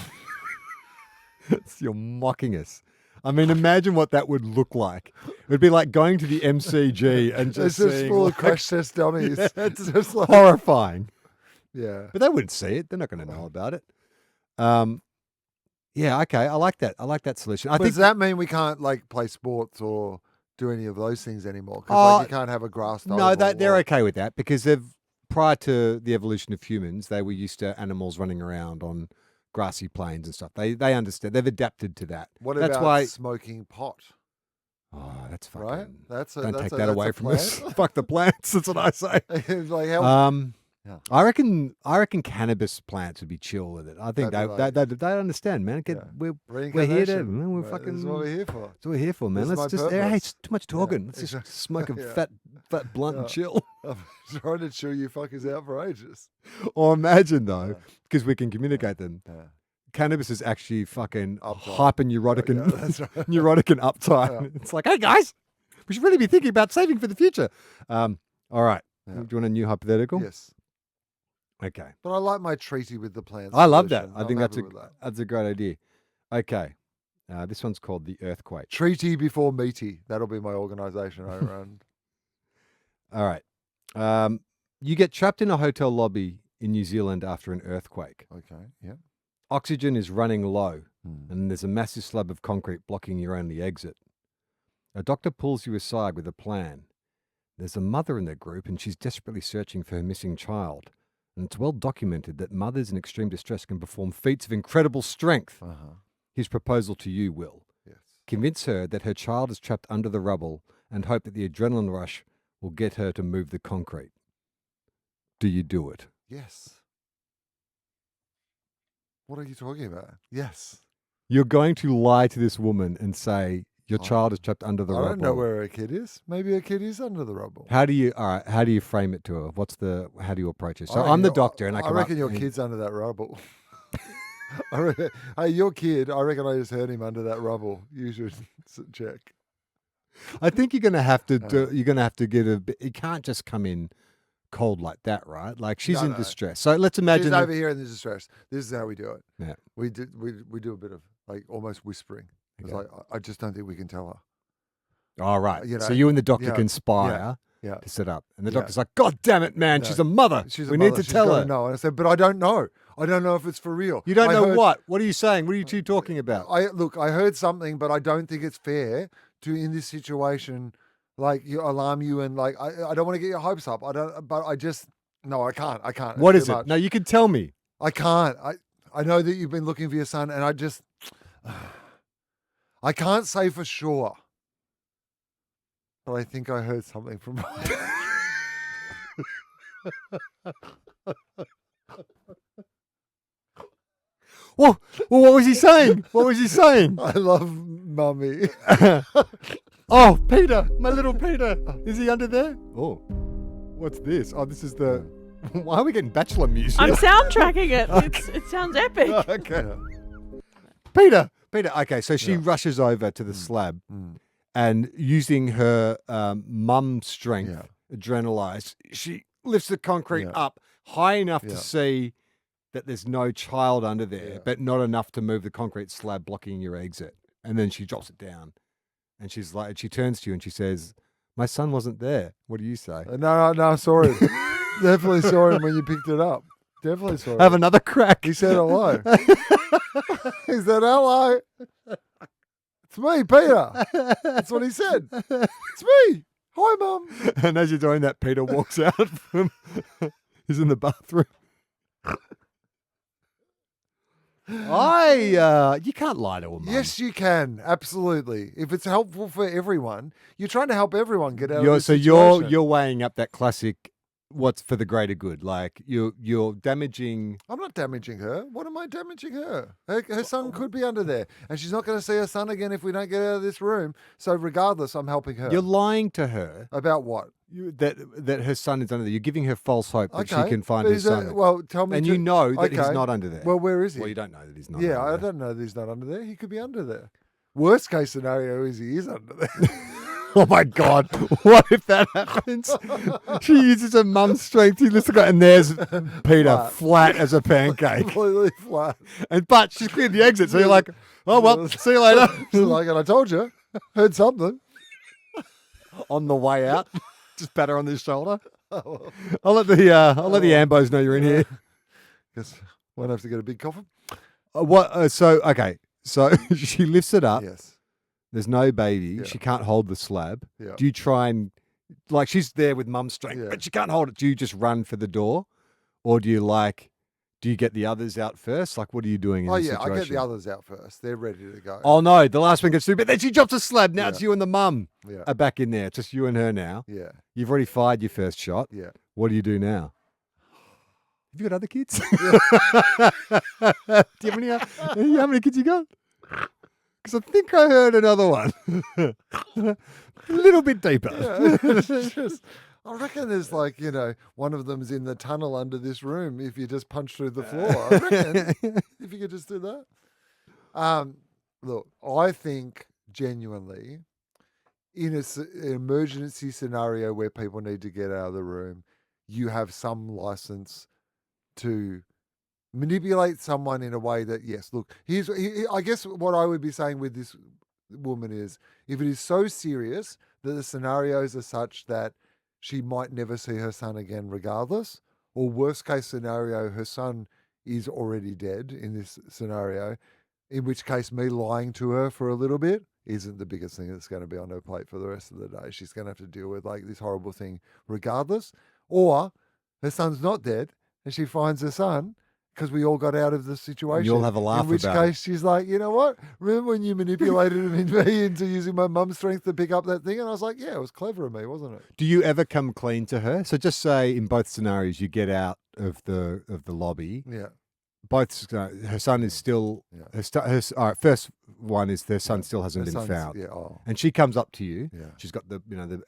Speaker 1: That's you're mocking us. I mean, imagine what that would look like. It would be like going to the MCG and
Speaker 2: It's
Speaker 1: just
Speaker 2: just
Speaker 1: seeing
Speaker 2: full of
Speaker 1: like-
Speaker 2: crash test dummies.
Speaker 1: Yeah, it's
Speaker 2: just like,
Speaker 1: horrifying.
Speaker 2: Yeah.
Speaker 1: But they wouldn't see it. They're not going to know about it. Yeah, okay. I like that. I like that solution. I
Speaker 2: But
Speaker 1: think
Speaker 2: does that mean we can't like play sports or do any of those things anymore? Because like, you can't have a grass
Speaker 1: no,
Speaker 2: oval
Speaker 1: they're
Speaker 2: or-
Speaker 1: okay with that because prior to the evolution of humans, they were used to animals running around on grassy plains and stuff. They understand. They've adapted to that.
Speaker 2: What
Speaker 1: That's
Speaker 2: about
Speaker 1: why.
Speaker 2: smoking pot?
Speaker 1: Oh, that's fucking.
Speaker 2: Right?
Speaker 1: Don't take that
Speaker 2: that's
Speaker 1: away
Speaker 2: a
Speaker 1: from us.
Speaker 2: plant.
Speaker 1: Fuck the plants. That's what I say.
Speaker 2: It's like how Yeah.
Speaker 1: I reckon cannabis plants would be chill with it. I think
Speaker 2: That'd be
Speaker 1: they understand, man.
Speaker 2: Yeah.
Speaker 1: We're here to.
Speaker 2: reincarnation.
Speaker 1: We're
Speaker 2: Right,
Speaker 1: fucking.
Speaker 2: That's what we're here for.
Speaker 1: That's what we're here for, man.
Speaker 2: This is
Speaker 1: Let's
Speaker 2: my
Speaker 1: just. Hey,
Speaker 2: purpose.
Speaker 1: it's too much talking. Let's
Speaker 2: exactly.
Speaker 1: just smoke a
Speaker 2: Yeah.
Speaker 1: fat blunt and
Speaker 2: Yeah.
Speaker 1: chill.
Speaker 2: I'm trying to chew you fuckers out for ages.
Speaker 1: Or imagine though,
Speaker 2: Yeah.
Speaker 1: because we can communicate them.
Speaker 2: Yeah.
Speaker 1: Cannabis is actually fucking
Speaker 2: Uptight.
Speaker 1: hyper neurotic and
Speaker 2: Yeah, that's right.
Speaker 1: neurotic and uptight.
Speaker 2: Yeah.
Speaker 1: It's like, hey guys, we should really be thinking about saving for the future. All right.
Speaker 2: Yeah.
Speaker 1: Do you want a new hypothetical?
Speaker 2: Yes.
Speaker 1: Okay.
Speaker 2: But I like my treaty with the plants.
Speaker 1: I love that.
Speaker 2: solution.
Speaker 1: I
Speaker 2: I'm
Speaker 1: think
Speaker 2: happy with that.
Speaker 1: that's a great idea. Okay. This one's called the earthquake.
Speaker 2: Treaty before meaty. That'll be my organisation I run.
Speaker 1: All right. You get trapped in a hotel lobby in New Zealand after an earthquake.
Speaker 2: Okay. Yeah.
Speaker 1: Oxygen is running low,
Speaker 2: Hmm.
Speaker 1: and there's a massive slab of concrete blocking your only exit. A doctor pulls you aside with a plan. There's a mother in the group, and she's desperately searching for her missing child. And it's well documented that mothers in extreme distress can perform feats of incredible strength. His proposal to you, Will.
Speaker 2: Yes.
Speaker 1: Convince her that her child is trapped under the rubble and hope that the adrenaline rush will get her to move the concrete. Do you do it?
Speaker 2: Yes. What are you talking about? Yes.
Speaker 1: You're going to lie to this woman and say your
Speaker 2: Oh.
Speaker 1: child is trapped under the
Speaker 2: I
Speaker 1: rubble.
Speaker 2: don't know where a kid is. Maybe a kid is under the rubble.
Speaker 1: How do you frame it to her? How do you approach it? So
Speaker 2: I
Speaker 1: I'm the
Speaker 2: reckon-
Speaker 1: doctor and I come
Speaker 2: reckon
Speaker 1: up
Speaker 2: your
Speaker 1: and-
Speaker 2: kid's under that rubble. I reckon, hey, your kid, I reckon I just heard him under that rubble. You should check.
Speaker 1: I think you're going to have to get a bit, you can't just come in cold like that, right? Like she's
Speaker 2: No,
Speaker 1: in
Speaker 2: no.
Speaker 1: distress. So let's imagine
Speaker 2: She's
Speaker 1: that-
Speaker 2: over here in the distress. This is how we do it.
Speaker 1: Yeah.
Speaker 2: We do a bit of like almost whispering. It's
Speaker 1: Okay.
Speaker 2: like I just don't think we can tell her.
Speaker 1: Oh, right.
Speaker 2: You
Speaker 1: so
Speaker 2: know,
Speaker 1: you and the doctor
Speaker 2: yeah,
Speaker 1: conspire
Speaker 2: Yeah.
Speaker 1: to set up. And the
Speaker 2: Yeah.
Speaker 1: doctor's like, God damn it, man.
Speaker 2: Yeah.
Speaker 1: She's a mother.
Speaker 2: She's a
Speaker 1: we
Speaker 2: mother.
Speaker 1: need to
Speaker 2: She's
Speaker 1: tell
Speaker 2: gotta
Speaker 1: her.
Speaker 2: know. And I said, but I don't know. I don't know if it's for real.
Speaker 1: You don't
Speaker 2: I
Speaker 1: know
Speaker 2: heard-
Speaker 1: what? What are you saying? What are you two talking about?
Speaker 2: I heard something, but I don't think it's fair to in this situation, like you alarm you and like I don't want to get your hopes up. I don't, but I just no, I can't. I can't.
Speaker 1: What
Speaker 2: It's
Speaker 1: is
Speaker 2: too
Speaker 1: it?
Speaker 2: much.
Speaker 1: No, you can tell me.
Speaker 2: I can't. I know that you've been looking for your son, and I just I can't say for sure. But I think I heard something from.
Speaker 1: Well, what was he saying? What was he saying?
Speaker 2: I love mummy.
Speaker 1: Oh, Peter, my little Peter. Is he under there? Oh, what's this? Oh, this is the. Why are we getting bachelor music?
Speaker 3: I'm soundtracking it. It sounds epic.
Speaker 1: Okay. Peter. Okay, so she
Speaker 2: Yeah.
Speaker 1: rushes over to the slab
Speaker 2: Mm.
Speaker 1: and using her mum strength,
Speaker 2: Yeah.
Speaker 1: adrenalized, she lifts the concrete
Speaker 2: Yeah.
Speaker 1: up high enough to
Speaker 2: Yeah.
Speaker 1: see that there's no child under there,
Speaker 2: Yeah.
Speaker 1: but not enough to move the concrete slab blocking your exit. And then she drops it down. And she's like, she turns to you and she says, my son wasn't there. What do you say?
Speaker 2: No, I saw him. Definitely saw him when you picked it up. Definitely saw him.
Speaker 1: Have another crack.
Speaker 2: He said hello. He said hello. It's me, Peter. That's what he said. It's me. Hi, Mum.
Speaker 1: And as you're doing that, Peter walks out from. He's in the bathroom. You can't lie to a mum.
Speaker 2: Yes, you can. Absolutely. If it's helpful for everyone, you're trying to help everyone get out of this situation.
Speaker 1: You're weighing up that classic. What's for the greater good? Like you're damaging.
Speaker 2: I'm not damaging her. What am I damaging her? Her son could be under there, and she's not going to see her son again if we don't get out of this room. So regardless, I'm helping her.
Speaker 1: You're lying to her
Speaker 2: About what?
Speaker 1: that her son is under there. You're giving her false hope that she
Speaker 2: Okay,
Speaker 1: can find
Speaker 2: but
Speaker 1: her
Speaker 2: is that-
Speaker 1: son.
Speaker 2: well, tell me.
Speaker 1: And you know that he's
Speaker 2: okay.
Speaker 1: not under there.
Speaker 2: Well, where is he?
Speaker 1: Well, you don't know that he's not.
Speaker 2: Yeah,
Speaker 1: under
Speaker 2: I
Speaker 1: there.
Speaker 2: don't know that he's not under there. He could be under there. Worst case scenario is he is under there.
Speaker 1: Oh my God! What if that happens? She uses her mum's strength. He looks and there's Peter flat as a pancake.
Speaker 2: Completely flat.
Speaker 1: But she's cleared the exit, so you're like, oh well, see you later.
Speaker 2: She's like, and I told you, heard something.
Speaker 1: On the way out, just pat her on the shoulder. I'll let the Ambos know you're in here.
Speaker 2: Guess won't have to get a big coffin.
Speaker 1: Okay. So she lifts it up.
Speaker 2: Yes.
Speaker 1: There's no baby.
Speaker 2: Yeah.
Speaker 1: She can't hold the slab.
Speaker 2: Yeah.
Speaker 1: Do you try and, like, she's there with mum's strength,
Speaker 2: Yeah.
Speaker 1: but she can't hold it. Do you just run for the door? Or do you get the others out first? Like, what are you doing in this situation?
Speaker 2: I get the others out first. They're ready to go.
Speaker 1: Oh, no, the last one gets through, but then she drops a slab. Now
Speaker 2: Yeah.
Speaker 1: it's you and the mum
Speaker 2: Yeah.
Speaker 1: are back in there. It's just you and her now.
Speaker 2: Yeah.
Speaker 1: You've already fired your first shot.
Speaker 2: Yeah.
Speaker 1: What do you do now? Have you got other kids? Do you have how many kids you got? Because I think I heard another one. A little bit deeper.
Speaker 2: Yeah. I reckon there's like, one of them's in the tunnel under this room if you just punch through the floor. I reckon if you could just do that. Look, I think genuinely in an emergency scenario where people need to get out of the room, you have some license to manipulate someone in a way that, yes, look, I guess what I would be saying with this woman is, if it is so serious that the scenarios are such that she might never see her son again regardless, or worst case scenario, her son is already dead in this scenario, in which case me lying to her for a little bit isn't the biggest thing that's going to be on her plate for the rest of the day. She's going to have to deal with like this horrible thing regardless. Or her son's not dead and she finds her son because we all got out of the situation.
Speaker 1: You'll have a laugh
Speaker 2: in which
Speaker 1: about
Speaker 2: case she's like, you know what? Remember when you manipulated me into using my mum's strength to pick up that thing? And I was like, yeah, it was clever of me, wasn't it?
Speaker 1: Do you ever come clean to her? So just say in both scenarios, you get out of the lobby.
Speaker 2: Yeah.
Speaker 1: Her son is still.
Speaker 2: Yeah.
Speaker 1: All right. First one is their son still hasn't
Speaker 2: Her
Speaker 1: been
Speaker 2: son's-
Speaker 1: found.
Speaker 2: Yeah. Oh.
Speaker 1: And she comes up to you.
Speaker 2: Yeah.
Speaker 1: She's got the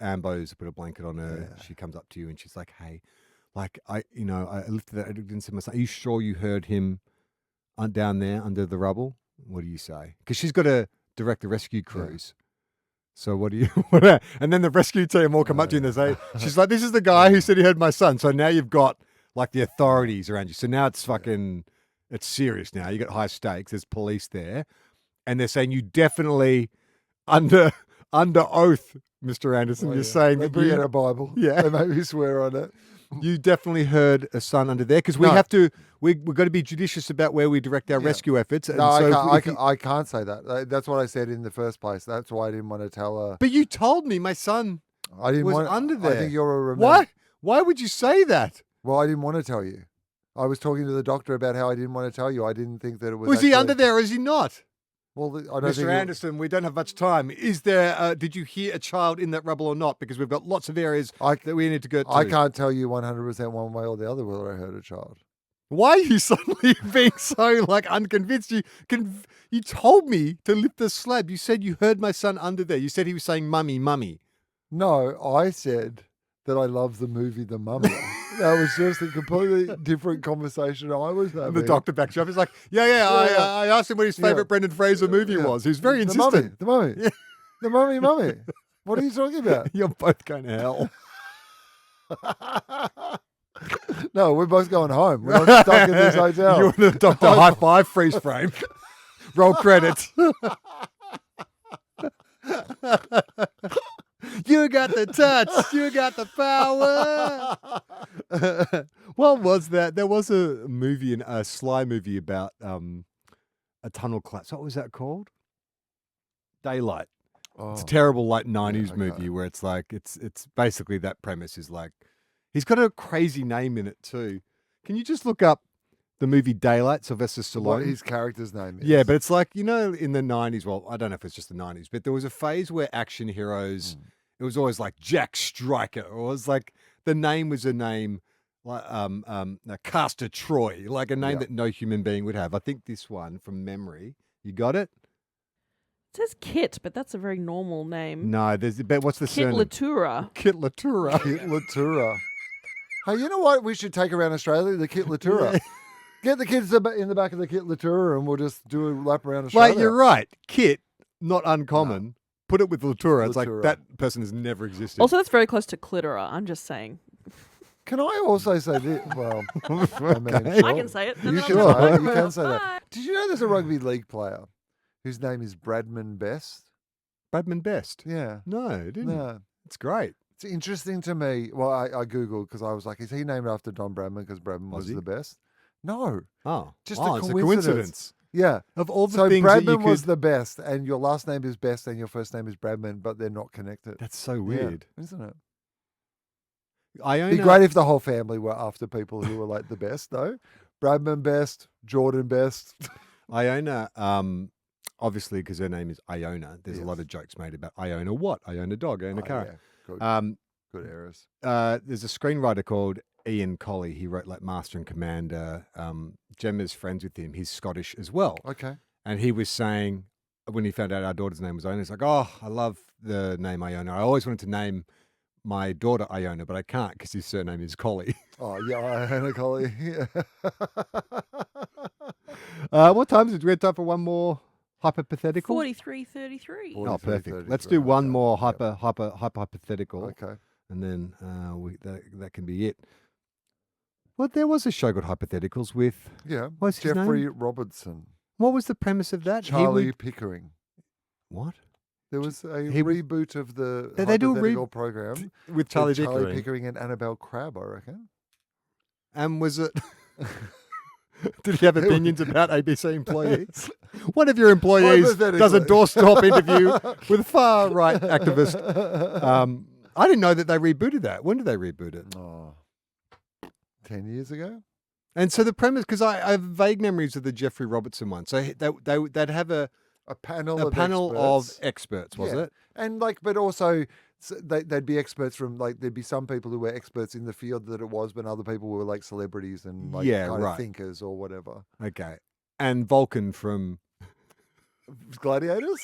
Speaker 1: ambos, put a blanket on her.
Speaker 2: Yeah.
Speaker 1: She comes up to you and she's like, "Hey, like I lifted that. I didn't see my son. Are you sure you heard him down there under the rubble?" What do you say? Because she's got to direct the rescue crews. So what do you? And then the rescue team all come up to you and they say, "She's like, this is the guy who said he heard my son." So now you've got like the authorities around you. So now it's fucking, it's serious now. You got high stakes. There's police there, and they're saying you definitely under oath, Mr. Anderson. You're saying
Speaker 2: they
Speaker 1: that
Speaker 2: bring
Speaker 1: you,
Speaker 2: out a Bible.
Speaker 1: Yeah.
Speaker 2: They make me swear on it.
Speaker 1: you definitely heard a son under there because we
Speaker 2: No.
Speaker 1: have to. We've got to be judicious about where we direct our
Speaker 2: Yeah.
Speaker 1: rescue efforts. And
Speaker 2: No,
Speaker 1: so if you-
Speaker 2: I can't say that. That's what I said in the first place. That's why I didn't want to tell her.
Speaker 1: But you told me my son.
Speaker 2: I didn't
Speaker 1: was
Speaker 2: want
Speaker 1: under there.
Speaker 2: I think you're a
Speaker 1: Why? Why would you say that?
Speaker 2: Well, I didn't want to tell you. I was talking to the doctor about how I didn't want to tell you. I didn't think that it was.
Speaker 1: Was he
Speaker 2: actually-
Speaker 1: under there or is he not?
Speaker 2: Well, I don't
Speaker 1: Mr.
Speaker 2: think.
Speaker 1: Anderson, we don't have much time. Is there? Did you hear a child in that rubble or not? Because we've got lots of areas that we need to go to.
Speaker 2: I can't tell you 100% one way or the other whether I heard a child.
Speaker 1: Why are you suddenly being so unconvinced? You told me to lift the slab. You said you heard my son under there. You said he was saying "mummy, mummy."
Speaker 2: No, I said that I love the movie The Mummy. That was just a completely different conversation I was having.
Speaker 1: And the doctor backs you up. He's like, yeah. I asked him what his favorite Brendan Fraser movie was. He's very insistent.
Speaker 2: The Mummy.
Speaker 1: Yeah.
Speaker 2: The Mummy. What are you talking about?
Speaker 1: You're both going to hell.
Speaker 2: No, we're both going home. We're not stuck in this hotel.
Speaker 1: You and the doctor high five, freeze frame. Roll credits. You got the touch. You got the power. What was that? There was a movie, a Sly movie about a tunnel collapse. What was that called? Daylight. It's a terrible 90s movie where it's like it's basically that premise is like he's got a crazy name in it too. Can you just look up the movie Daylight, Sylvester Stallone?
Speaker 2: What his character's name is.
Speaker 1: Yeah, but it's like, in the 90s, well, I don't know if it's just the 90s, but there was a phase where action heroes, it was always like Jack Stryker, or it was like the name was a name like Castor Troy, like a name that no human being would have. I think this one from memory. You got it?
Speaker 3: It says Kit, but that's a very normal name.
Speaker 1: No, but what's the
Speaker 3: Kit
Speaker 1: surname?
Speaker 3: Latura.
Speaker 1: Kit Latura.
Speaker 2: Kit Latura. Hey, you know what we should take around Australia? The Kit Latura.
Speaker 1: Yeah.
Speaker 2: Get the kids in the back of the Kit Latura and we'll just do a lap around Australia.
Speaker 1: Like, you're right. Kit, not uncommon. No. Put it with Latura. It's like
Speaker 2: Latura.
Speaker 1: that person has never existed.
Speaker 3: Also, that's very close to clitora. I'm just saying.
Speaker 2: Can I also say this? Well, I mean,
Speaker 3: I can say it.
Speaker 2: You can say it. You can say that. Did you know there's a rugby league player whose name is Bradman Best?
Speaker 1: Bradman Best?
Speaker 2: Yeah.
Speaker 1: No, it didn't.
Speaker 2: No.
Speaker 1: It's great.
Speaker 2: It's interesting to me. Well, I Googled because I was like, is he named after Don Bradman because Bradman was
Speaker 1: Aussie.
Speaker 2: the best? No,
Speaker 1: Oh,
Speaker 2: just
Speaker 1: oh,
Speaker 2: a
Speaker 1: it's
Speaker 2: coincidence. Yeah.
Speaker 1: Of all the
Speaker 2: So
Speaker 1: things that you
Speaker 2: Bradman was
Speaker 1: could...
Speaker 2: the best, and your last name is Best, and your first name is Bradman, but they're not connected.
Speaker 1: That's so weird.
Speaker 2: Yeah, isn't it?
Speaker 1: Iona...
Speaker 2: Be great if the whole family were after people who were like the best, though. Bradman Best, Jordan Best.
Speaker 1: Iona, obviously, because her name is Iona, there's a lot of jokes made about Iona what? Iona dog, Iona car.
Speaker 2: Yeah. Good errors.
Speaker 1: There's a screenwriter called Ian Colley. He wrote like Master and Commander. Gemma's friends with him. He's Scottish as well.
Speaker 2: Okay.
Speaker 1: And he was saying, when he found out our daughter's name was Iona, he's like, oh, I love the name Iona. I always wanted to name my daughter Iona, but I can't because his surname is Colley.
Speaker 2: Oh, yeah, Iona Colley. Yeah.
Speaker 1: What time is it? Do we have time for one more hypothetical?
Speaker 3: 43:33.
Speaker 1: Oh, perfect.
Speaker 2: 43,
Speaker 1: Let's do one
Speaker 2: okay.
Speaker 1: more
Speaker 2: Yep.
Speaker 1: hypothetical.
Speaker 2: Okay.
Speaker 1: And then that can be it. Well, there was a show called Hypotheticals with...
Speaker 2: Yeah.
Speaker 1: What's his
Speaker 2: Jeffrey
Speaker 1: name?
Speaker 2: Robertson.
Speaker 1: What was the premise of that?
Speaker 2: Charlie Pickering.
Speaker 1: What?
Speaker 2: There was a
Speaker 1: He was-
Speaker 2: reboot of the
Speaker 1: They do a
Speaker 2: hypothetical program
Speaker 1: With Charlie
Speaker 2: with Charlie
Speaker 1: Pickering.
Speaker 2: Pickering and Annabelle Crabb, I reckon.
Speaker 1: And was it... Did he have opinions about ABC employees? One of your employees does a doorstop interview with a far-right activist. I didn't know that they rebooted that. When did they reboot it?
Speaker 2: Oh, 10 years ago?
Speaker 1: And so the premise, because I have vague memories of the Jeffrey Robertson one. So they'd have a
Speaker 2: panel
Speaker 1: of experts, was
Speaker 2: Yeah.
Speaker 1: it?
Speaker 2: And but also they'd be experts from there'd be some people who were experts in the field that it was, but other people were like celebrities and kind of thinkers or whatever.
Speaker 1: Okay. And Vulcan from
Speaker 2: Gladiators?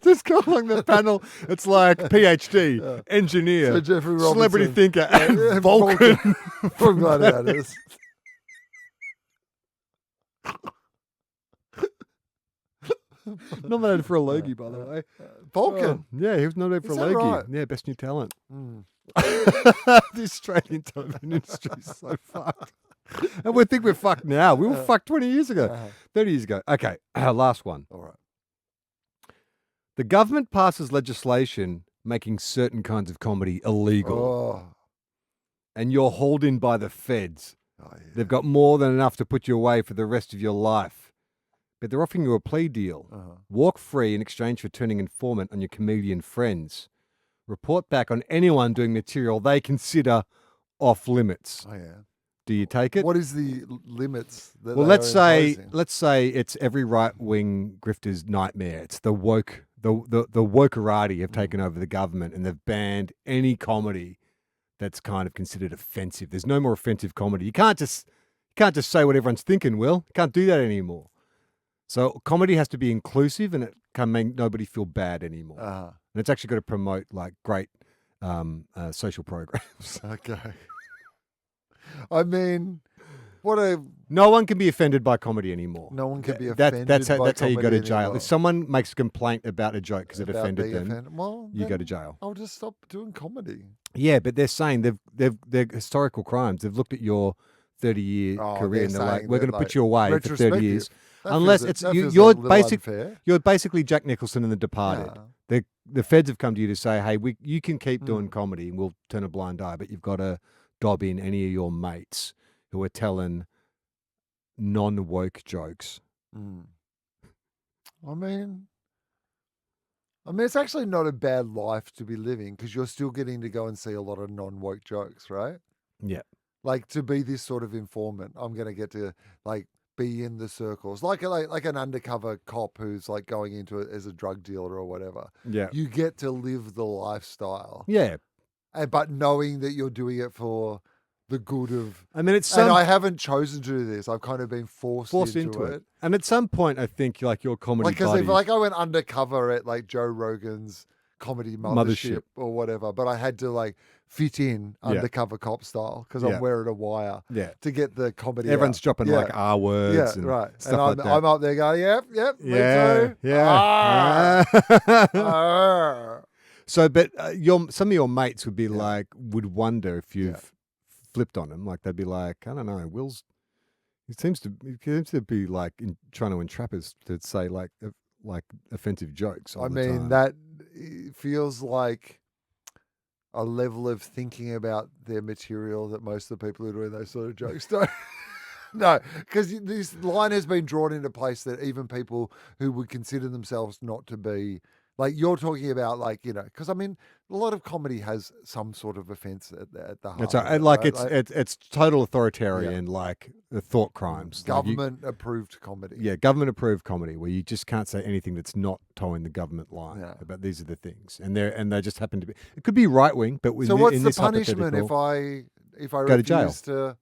Speaker 1: just go along the panel. It's like PhD, engineer,
Speaker 2: So Jeffrey
Speaker 1: celebrity
Speaker 2: Robertson.
Speaker 1: thinker, and
Speaker 2: Yeah,
Speaker 1: Vulcan.
Speaker 2: from Gladiators.
Speaker 1: Nominated for a Logie, by the way.
Speaker 2: Vulcan.
Speaker 1: Yeah, he was nominated for
Speaker 2: Is
Speaker 1: a
Speaker 2: that
Speaker 1: Logie.
Speaker 2: right?
Speaker 1: Yeah, best new talent.
Speaker 2: Mm.
Speaker 1: The Australian television industry is so fucked. And we think we're fucked now. We were fucked 20 years ago, 30 years ago. Okay, last one.
Speaker 2: All right.
Speaker 1: The government passes legislation making certain kinds of comedy illegal,
Speaker 2: Oh.
Speaker 1: and you're hauled in by the feds.
Speaker 2: Oh, yeah.
Speaker 1: They've got more than enough to put you away for the rest of your life. But they're offering you a plea deal.
Speaker 2: Uh-huh.
Speaker 1: Walk free in exchange for turning informant on your comedian friends. Report back on anyone doing material they consider off limits.
Speaker 2: Oh, yeah.
Speaker 1: Do you take it?
Speaker 2: What is the limits that
Speaker 1: Well,
Speaker 2: they
Speaker 1: let's
Speaker 2: are imposing?
Speaker 1: say it's every right-wing grifter's nightmare. It's the wokerati have taken over the government, and they've banned any comedy that's kind of considered offensive. There's no more offensive comedy. You can't just say what everyone's thinking, Will. You can't do that anymore. So comedy has to be inclusive, and it can make nobody feel bad anymore.
Speaker 2: Uh-huh.
Speaker 1: And it's actually got to promote like great social programs.
Speaker 2: Okay. I mean,
Speaker 1: No one can be offended by comedy anymore.
Speaker 2: no one can be
Speaker 1: That-
Speaker 2: offended.
Speaker 1: that's how
Speaker 2: by
Speaker 1: you go to
Speaker 2: comedy
Speaker 1: jail.
Speaker 2: anymore.
Speaker 1: If someone makes a complaint about a joke because it
Speaker 2: About
Speaker 1: offended
Speaker 2: being
Speaker 1: them,
Speaker 2: offended. Well,
Speaker 1: you go
Speaker 2: then
Speaker 1: to jail.
Speaker 2: I'll just stop doing comedy.
Speaker 1: Yeah, but they're saying they're historical crimes. They've looked at your 30-year career and they're like, we're going to put you away for 30 years. Unless you're basically Jack Nicholson in The Departed.
Speaker 2: Yeah.
Speaker 1: The feds have come to you to say, hey, you can keep doing comedy and we'll turn a blind eye, but you've got to dob in any of your mates who are telling non-woke jokes.
Speaker 2: Mm. I mean, it's actually not a bad life to be living because you're still getting to go and see a lot of non-woke jokes, right?
Speaker 1: Yeah.
Speaker 2: Like to be this sort of informant, I'm going to get to like be in the circles, like an undercover cop who's like going into it as a drug dealer or whatever.
Speaker 1: Yeah.
Speaker 2: You get to live the lifestyle,
Speaker 1: Yeah.
Speaker 2: but knowing that you're doing it for the good of.
Speaker 1: I mean,
Speaker 2: And I haven't chosen to do this. I've kind of been forced into it.
Speaker 1: And at some point, I think like your comedy
Speaker 2: Like, because
Speaker 1: buddy,
Speaker 2: if like I went undercover at like Joe Rogan's comedy mothership or whatever, but I had to like fit in undercover cop style because I'm wearing a wire to get the comedy.
Speaker 1: Everyone's
Speaker 2: out.
Speaker 1: dropping like R words and
Speaker 2: right.
Speaker 1: stuff
Speaker 2: And
Speaker 1: like that.
Speaker 2: I'm up there going, yep, me too.
Speaker 1: Yeah.
Speaker 2: Arr.
Speaker 1: So, but some of your mates would be would wonder if you've flipped on him. Like they'd be like, I don't know, he seems to be like trying to entrap us to say like offensive jokes all
Speaker 2: I
Speaker 1: the
Speaker 2: mean,
Speaker 1: time.
Speaker 2: that it feels like a level of thinking about their material that most of the people who are doing those sort of jokes don't. No, because this line has been drawn into place that even people who would consider themselves not to be, like you're talking about, like, because I mean, a lot of comedy has some sort of offence at the heart.
Speaker 1: It's
Speaker 2: of it,
Speaker 1: like
Speaker 2: right?
Speaker 1: it's total authoritarian, like the thought crimes,
Speaker 2: government approved comedy.
Speaker 1: Yeah, government approved comedy where you just can't say anything that's not towing the government line.
Speaker 2: Yeah.
Speaker 1: About these are the things, and they just happen to be. It could be right wing, but
Speaker 2: So what's the
Speaker 1: this
Speaker 2: punishment if I
Speaker 1: go to jail?
Speaker 2: refuse to?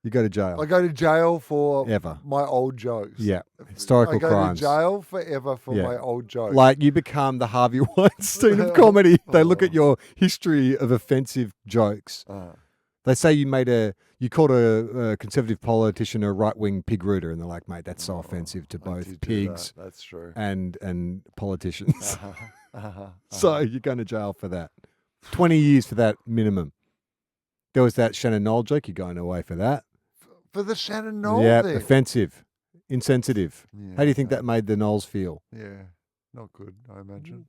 Speaker 1: You go to jail.
Speaker 2: I go to jail for
Speaker 1: Ever.
Speaker 2: my old jokes.
Speaker 1: Yeah, historical
Speaker 2: I go
Speaker 1: crimes.
Speaker 2: to jail forever for my old jokes.
Speaker 1: Like you become the Harvey Weinstein of comedy. They look at your history of offensive jokes. They say you called a conservative politician a right-wing pig rooter, and they're like, mate, that's so offensive to both pigs
Speaker 2: That's true.
Speaker 1: and politicians. So you're going to jail for that. 20 years for that minimum. There was that Shannon Knoll joke. You're going away for that.
Speaker 2: For the Shannon Knoll thing.
Speaker 1: Offensive, insensitive.
Speaker 2: Yeah,
Speaker 1: How do you think that made the Knolls feel?
Speaker 2: Yeah, not good, I imagine.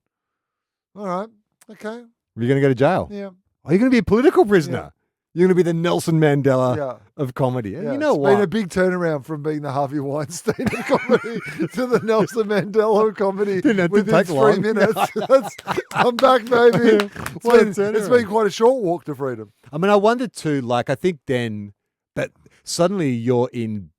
Speaker 2: All right, okay.
Speaker 1: You're going to go to jail.
Speaker 2: Yeah.
Speaker 1: Are you going to be a political prisoner?
Speaker 2: Yeah.
Speaker 1: You're going to be the Nelson Mandela
Speaker 2: Yeah.
Speaker 1: of comedy.
Speaker 2: Yeah,
Speaker 1: You know
Speaker 2: it's
Speaker 1: what?
Speaker 2: been a big turnaround from being the Harvey Weinstein of comedy to the Nelson Mandela of comedy
Speaker 1: Didn't
Speaker 2: within
Speaker 1: take
Speaker 2: 3
Speaker 1: long.
Speaker 2: minutes. I'm back, baby. It's been quite a short walk to freedom.
Speaker 1: I mean, I wondered too, like, I think then that suddenly you're in,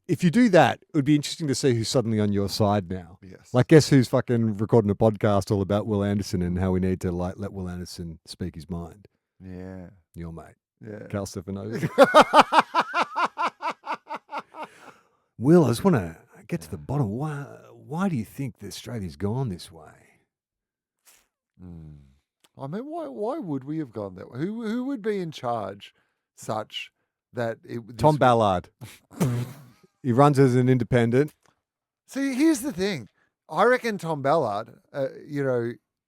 Speaker 1: if you do that, it would be interesting to see who's suddenly on your side now.
Speaker 2: Yes.
Speaker 1: Like, guess who's fucking recording a podcast all about Wil Anderson and how we need to, like, let Wil Anderson speak his mind?
Speaker 2: Yeah.
Speaker 1: Your mate.
Speaker 2: Yeah.
Speaker 1: Cal Stefanovic. Will, I just want to get to the bottom. Why do you think that Australia's gone this way?
Speaker 2: I mean, why would we have gone that way? Who would be in charge such that it...
Speaker 1: Tom Ballard. He runs as an independent.
Speaker 2: See, here's the thing. I reckon Tom Ballard,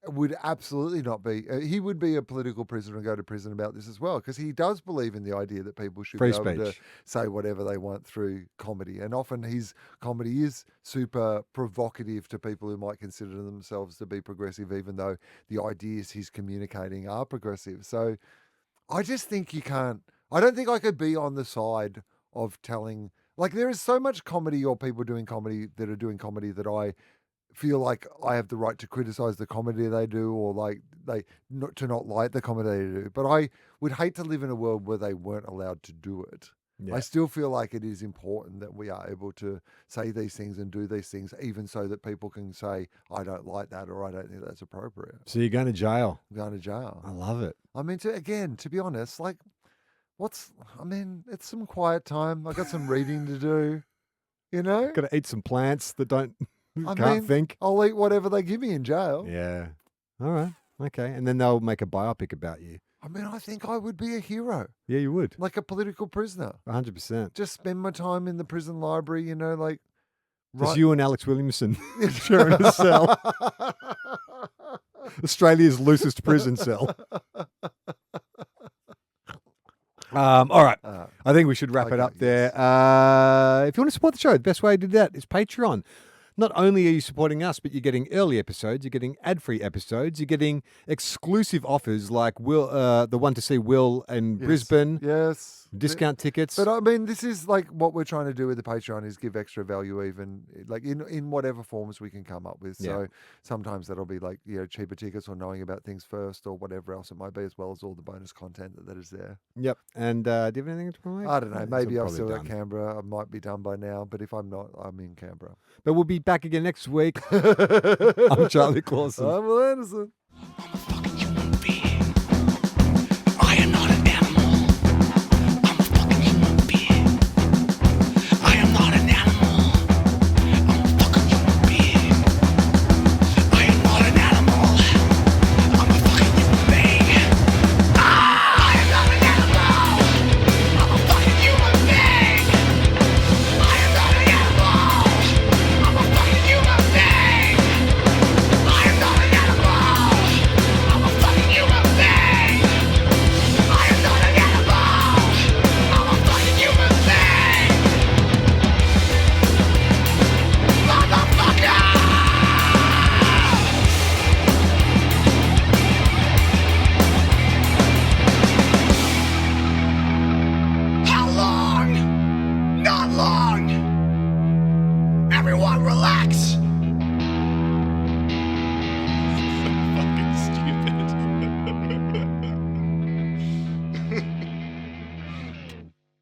Speaker 2: would absolutely not be. He would be a political prisoner and go to prison about this as well, because he does believe in the idea that people should
Speaker 1: Free
Speaker 2: be able to
Speaker 1: speech.
Speaker 2: say whatever they want through comedy. And often his comedy is super provocative to people who might consider themselves to be progressive, even though the ideas he's communicating are progressive. So I just think you can't. I don't think I could be on the side of telling. Like, there is so much comedy or people doing comedy that are doing comedy that I feel like I have the right to criticize the comedy they do, or like to not like the comedy they do. But I would hate to live in a world where they weren't allowed to do it.
Speaker 1: Yeah.
Speaker 2: I still feel like it is important that we are able to say these things and do these things, even so that people can say, I don't like that, or I don't think that's appropriate.
Speaker 1: So you're going to jail.
Speaker 2: I'm going to jail.
Speaker 1: I love it.
Speaker 2: I mean, to be honest, like, it's some quiet time. I got some reading to do,
Speaker 1: Got to eat some plants that can't think.
Speaker 2: I'll eat whatever they give me in jail.
Speaker 1: Yeah. All right. Okay. And then they'll make a biopic about you.
Speaker 2: I mean, I think I would be a hero,
Speaker 1: Yeah, you would.
Speaker 2: like a political prisoner.
Speaker 1: 100%.
Speaker 2: Just spend my time in the prison library, like.
Speaker 1: Just you and Alex Williamson sharing a cell. Australia's loosest prison cell. All right. I think we should wrap it up there. If you want to support the show, the best way to do that is Patreon. Not only are you supporting us, but you're getting early episodes, you're getting ad-free episodes, you're getting exclusive offers like the one to see Wil in Brisbane.
Speaker 2: Yes.
Speaker 1: Discount tickets.
Speaker 2: But I mean, this is like what we're trying to do with the Patreon is give extra value, even like in whatever forms we can come up with.
Speaker 1: Yeah.
Speaker 2: So sometimes that'll be like, cheaper tickets or knowing about things first or whatever else it might be, as well as all the bonus content that is there.
Speaker 1: Yep. And do you have anything to promote?
Speaker 2: I don't know. Maybe I'm
Speaker 1: probably
Speaker 2: still
Speaker 1: done.
Speaker 2: at Canberra. I might be done by now, but if I'm not, I'm in Canberra.
Speaker 1: But we'll be back again next week. I'm Charlie Clausen.
Speaker 2: I'm Wil Anderson.
Speaker 4: I'm a fucking